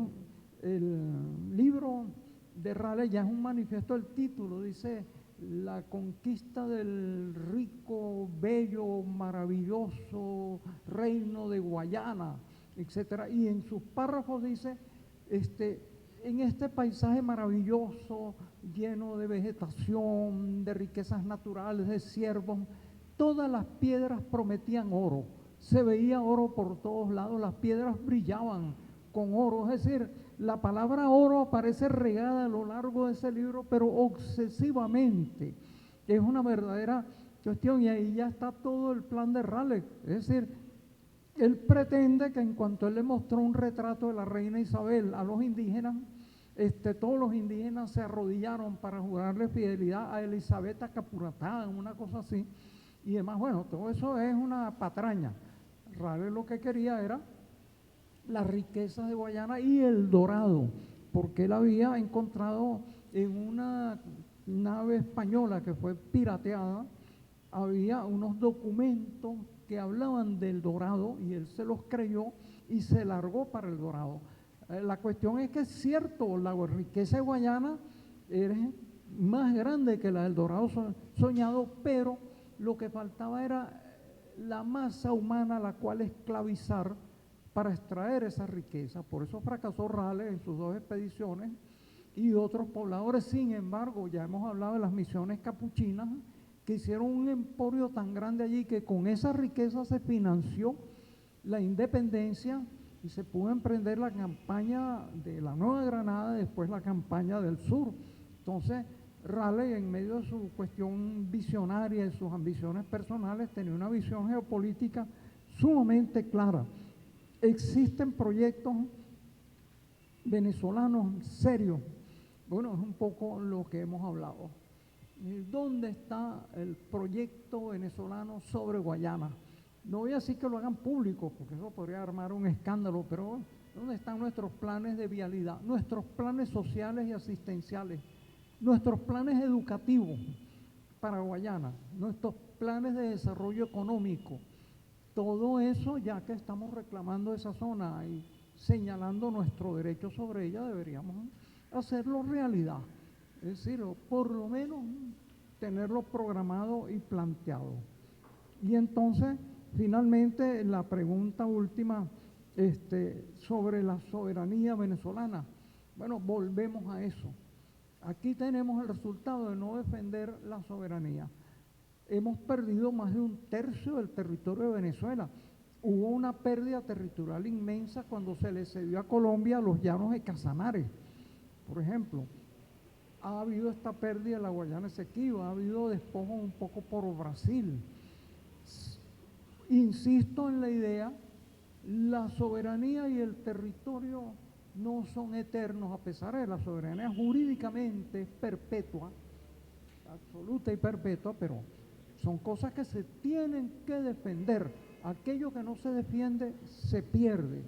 el libro de Raleigh ya es un manifiesto. El título dice la conquista del rico, bello, maravilloso reino de Guayana, etcétera, y en sus párrafos dice, en este paisaje maravilloso, lleno de vegetación, de riquezas naturales, de ciervos, todas las piedras prometían oro, se veía oro por todos lados, las piedras brillaban con oro. Es decir, la palabra oro aparece regada a lo largo de ese libro, pero obsesivamente, que es una verdadera cuestión, y ahí ya está todo el plan de Raleigh. Es decir, él pretende que en cuanto él le mostró un retrato de la reina Isabel a los indígenas, todos los indígenas se arrodillaron para jurarle fidelidad a Elizabeth Capuratá, una cosa así, y demás. Bueno, todo eso es una patraña. Raleigh lo que quería era las riquezas de Guayana y el dorado, porque él había encontrado en una nave española que fue pirateada, había unos documentos que hablaban del dorado, y él se los creyó y se largó para el dorado. La cuestión es que es cierto, la riqueza de Guayana es más grande que la del dorado soñado, pero lo que faltaba era la masa humana a la cual esclavizar para extraer esa riqueza. Por eso fracasó Raleigh en sus 2 expediciones y otros pobladores. Sin embargo, ya hemos hablado de las misiones capuchinas, que hicieron un emporio tan grande allí que con esa riqueza se financió la independencia y se pudo emprender la campaña de la Nueva Granada, después la campaña del sur. Entonces, Raleigh, en medio de su cuestión visionaria y sus ambiciones personales, tenía una visión geopolítica sumamente clara. Existen proyectos venezolanos serios. Bueno, es un poco lo que hemos hablado. ¿Dónde está el proyecto venezolano sobre Guayana? No voy a decir que lo hagan público, porque eso podría armar un escándalo, pero ¿dónde están nuestros planes de vialidad, nuestros planes sociales y asistenciales, nuestros planes educativos para Guayana, nuestros planes de desarrollo económico? Todo eso, ya que estamos reclamando esa zona y señalando nuestro derecho sobre ella, deberíamos hacerlo realidad. Es decir, por lo menos tenerlo programado y planteado. Y entonces, finalmente, la pregunta última sobre la soberanía venezolana. Bueno, volvemos a eso. Aquí tenemos el resultado de no defender la soberanía. Hemos perdido más de 1/3 del territorio de Venezuela. Hubo una pérdida territorial inmensa cuando se le cedió a Colombia los llanos de Casanare, por ejemplo. Ha habido esta pérdida de la Guayana Esequiba, ha habido despojos un poco por Brasil. Insisto en la idea, la soberanía y el territorio no son eternos, a pesar de la soberanía jurídicamente perpetua, absoluta y perpetua, pero son cosas que se tienen que defender. Aquello que no se defiende se pierde.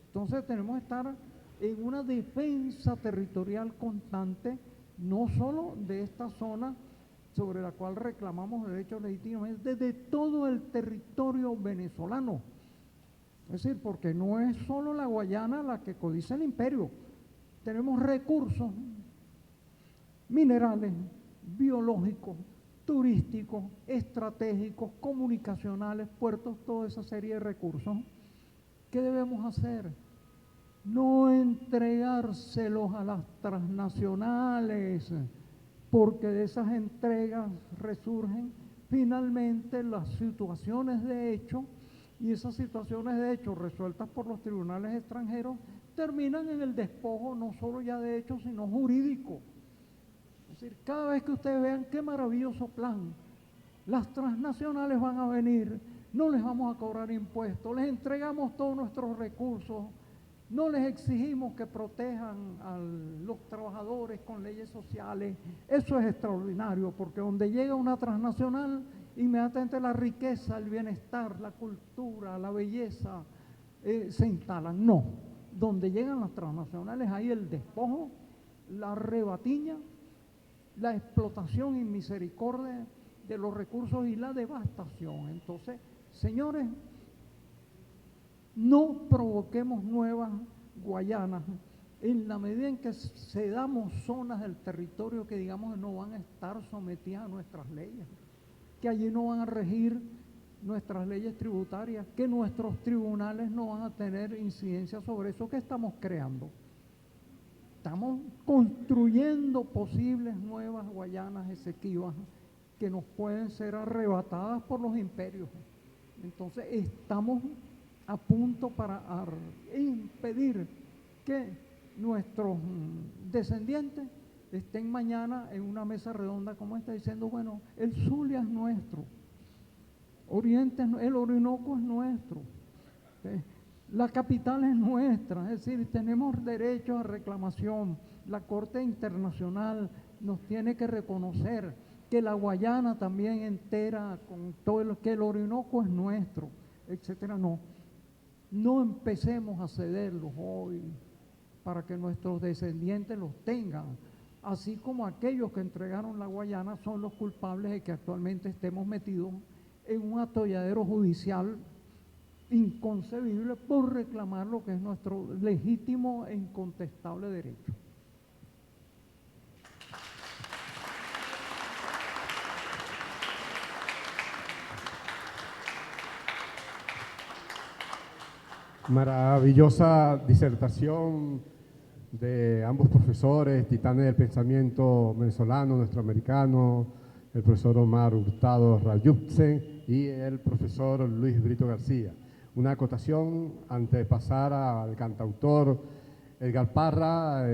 Entonces tenemos que estar en una defensa territorial constante, no solo de esta zona sobre la cual reclamamos derechos legítimos, es desde todo el territorio venezolano. Es decir, porque no es solo la Guayana la que codicia el imperio. Tenemos recursos minerales, biológicos, turísticos, estratégicos, comunicacionales, puertos, toda esa serie de recursos. ¿Qué debemos hacer? No entregárselos a las transnacionales, porque de esas entregas resurgen finalmente las situaciones de hecho, y esas situaciones de hecho resueltas por los tribunales extranjeros terminan en el despojo no solo ya de hecho, sino jurídico. Es decir, cada vez que ustedes vean qué maravilloso plan, las transnacionales van a venir, no les vamos a cobrar impuestos, les entregamos todos nuestros recursos, no les exigimos que protejan a los trabajadores con leyes sociales. Eso es extraordinario, porque donde llega una transnacional, inmediatamente la riqueza, el bienestar, la cultura, la belleza se instalan. No, donde llegan las transnacionales hay el despojo, la rebatiña, la explotación y misericordia de los recursos y la devastación. Entonces, señores, no provoquemos nuevas Guayanas en la medida en que cedamos zonas del territorio que digamos no van a estar sometidas a nuestras leyes, que allí no van a regir nuestras leyes tributarias, que nuestros tribunales no van a tener incidencia sobre eso que estamos creando. Estamos construyendo posibles nuevas Guayanas Esequibas que nos pueden ser arrebatadas por los imperios. Entonces estamos a punto para impedir que nuestros descendientes estén mañana en una mesa redonda como esta diciendo, bueno, el Zulia es nuestro, Oriente, el Orinoco es nuestro, la capital es nuestra, es decir, tenemos derecho a reclamación, la Corte Internacional nos tiene que reconocer que la Guayana también entera, con todo lo que el Orinoco es nuestro, etcétera. No empecemos a cederlos hoy para que nuestros descendientes los tengan, así como aquellos que entregaron la Guayana son los culpables de que actualmente estemos metidos en un atolladero judicial inconcebible por reclamar lo que es nuestro legítimo e incontestable derecho. Maravillosa disertación de ambos profesores, titanes del pensamiento venezolano, nuestro americano, el profesor Omar Hurtado Rayupsen y el profesor Luis Brito García. Una acotación antes de pasar al cantautor Edgar Parra,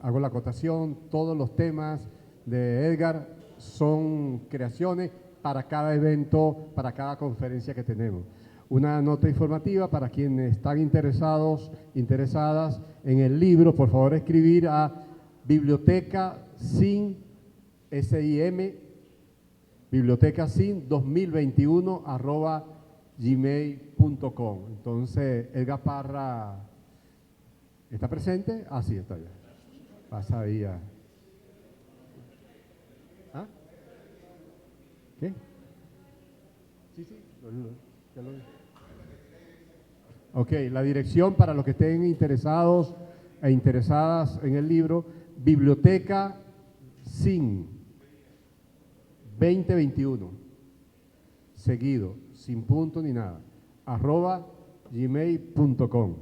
hago la acotación, todos los temas de Edgar son creaciones para cada evento, para cada conferencia que tenemos. Una nota informativa para quienes están interesadas en el libro, por favor escribir a biblioteca sin SIM, biblioteca sin 2021 @gmail.com. Entonces, Edgar Parra está presente. Ah, sí, está ya. Pasa ahí a... ¿Ah? ¿Qué? Sí, ya lo vi. Ok, la dirección para los que estén interesados e interesadas en el libro, Biblioteca Sin 2021, seguido, sin punto ni nada, @gmail.com.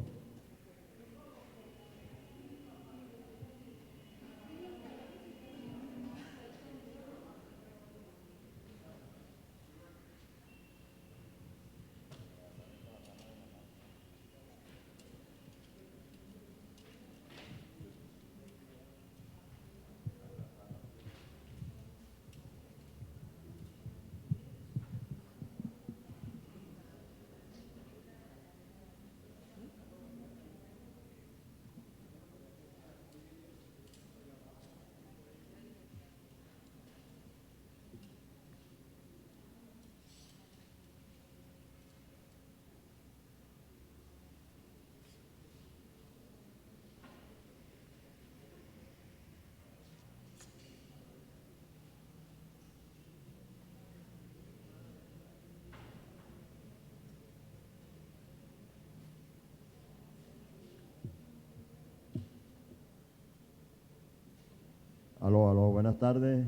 Aló, buenas tardes.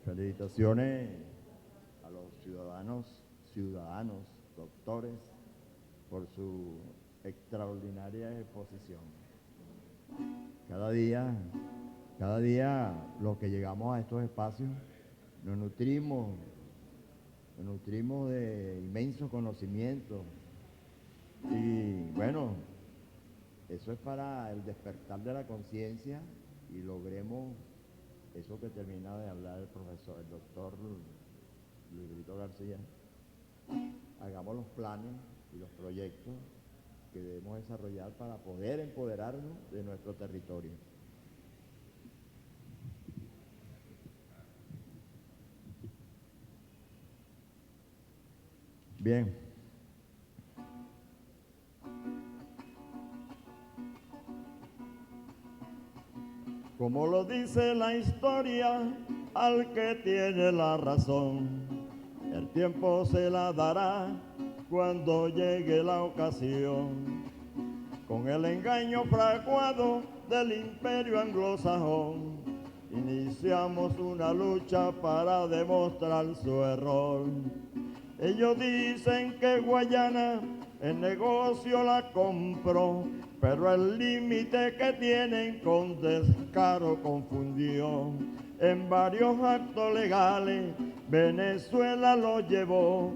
Felicitaciones a los ciudadanos, doctores, por su extraordinaria exposición. Cada día los que llegamos a estos espacios nos nutrimos de inmenso conocimiento y bueno, eso es para el despertar de la conciencia y logremos eso que termina de hablar el doctor Luis Brito García. Hagamos los planes y los proyectos que debemos desarrollar para poder empoderarnos de nuestro territorio. Bien. Como lo dice la historia, al que tiene la razón, el tiempo se la dará cuando llegue la ocasión. Con el engaño fraguado del imperio anglosajón, iniciamos una lucha para demostrar su error. Ellos dicen que Guayana el negocio la compró, pero el límite que tienen con descaro confundió. En varios actos legales Venezuela lo llevó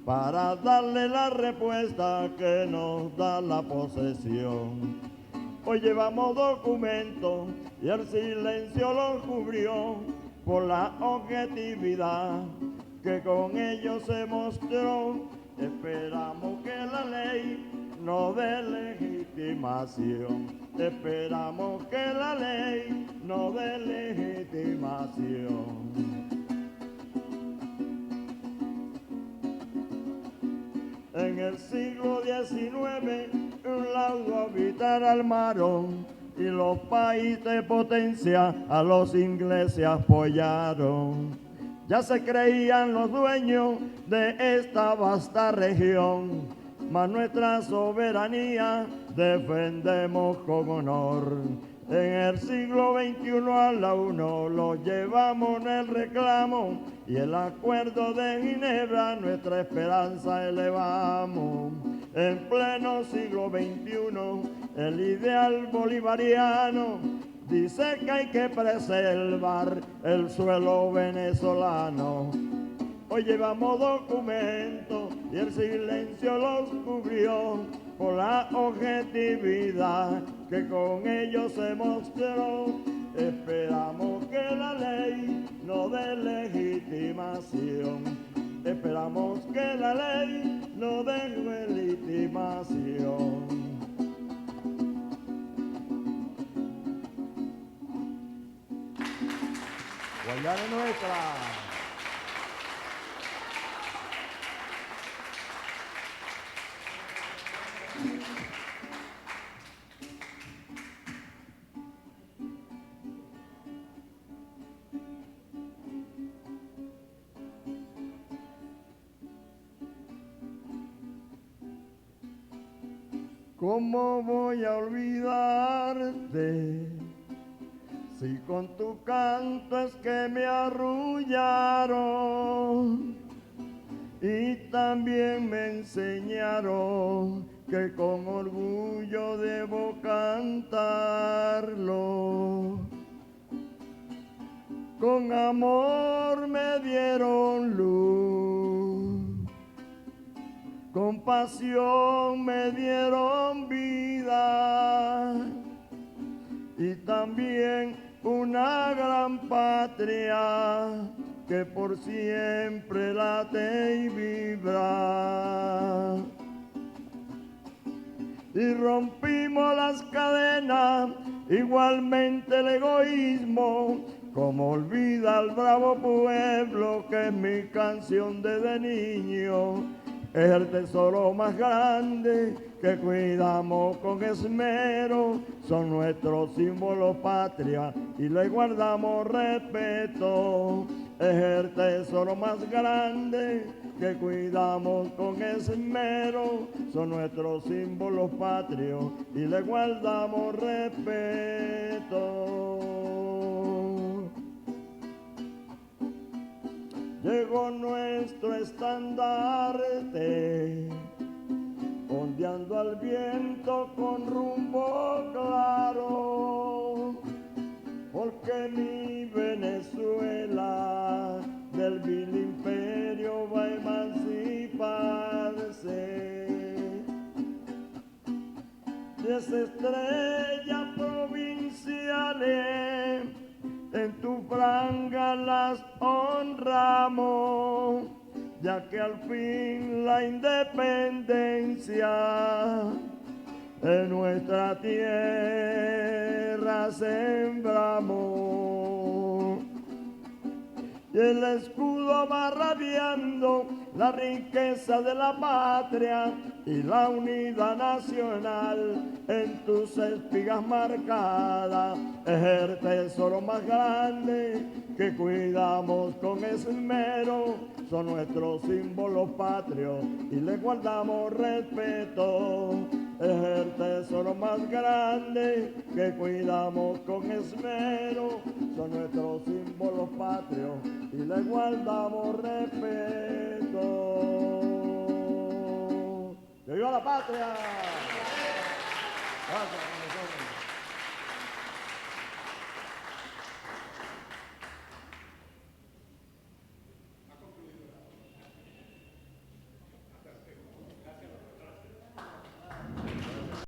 para darle la respuesta que nos da la posesión. Hoy llevamos documentos y el silencio los cubrió por la objetividad que con ellos se mostró. Esperamos que la ley nos dé legitimación. Esperamos que la ley nos dé legitimación. En el siglo XIX, un laudo habitar armaron y los países de potencia a los ingleses apoyaron. Ya se creían los dueños de esta vasta región, mas nuestra soberanía defendemos con honor. En el siglo XXI a la UNO lo llevamos en el reclamo y el acuerdo de Ginebra nuestra esperanza elevamos. En pleno siglo XXI el ideal bolivariano dice que hay que preservar el suelo venezolano. Hoy llevamos documentos y el silencio los cubrió por la objetividad que con ellos se mostró. Esperamos que la ley no dé legitimación. Esperamos que la ley no dé legitimación. Guayana es nuestra. ¿Cómo voy a olvidarte si con tu canto es que me arrullaron y también me enseñaron que con orgullo debo cantarlo? Con amor me dieron luz, con pasión me dieron vida y también una gran patria que por siempre late y vibra. Y rompimos las cadenas, igualmente el egoísmo, como olvida el bravo pueblo que es mi canción desde niño. Es el tesoro más grande que cuidamos con esmero, son nuestros símbolos patria y le guardamos respeto. Es el tesoro más grande que cuidamos con esmero, son nuestros símbolos patrios y le guardamos respeto. Llegó nuestro estandarte, ondeando al viento con rumbo claro, porque mi Venezuela del vil imperio va a emanciparse. 10 estrellas provinciales en tu franja las honramos, ya que al fin la independencia en nuestra tierra sembramos. Y el escudo va radiando la riqueza de la patria y la unidad nacional en tus espigas marcadas. Es el tesoro más grande que cuidamos con esmero, son nuestros símbolos patrios y le guardamos respeto. Es el tesoro más grande que cuidamos con esmero, son nuestros símbolos patrios y le guardamos respeto. ¡Que viva la patria! Gracias.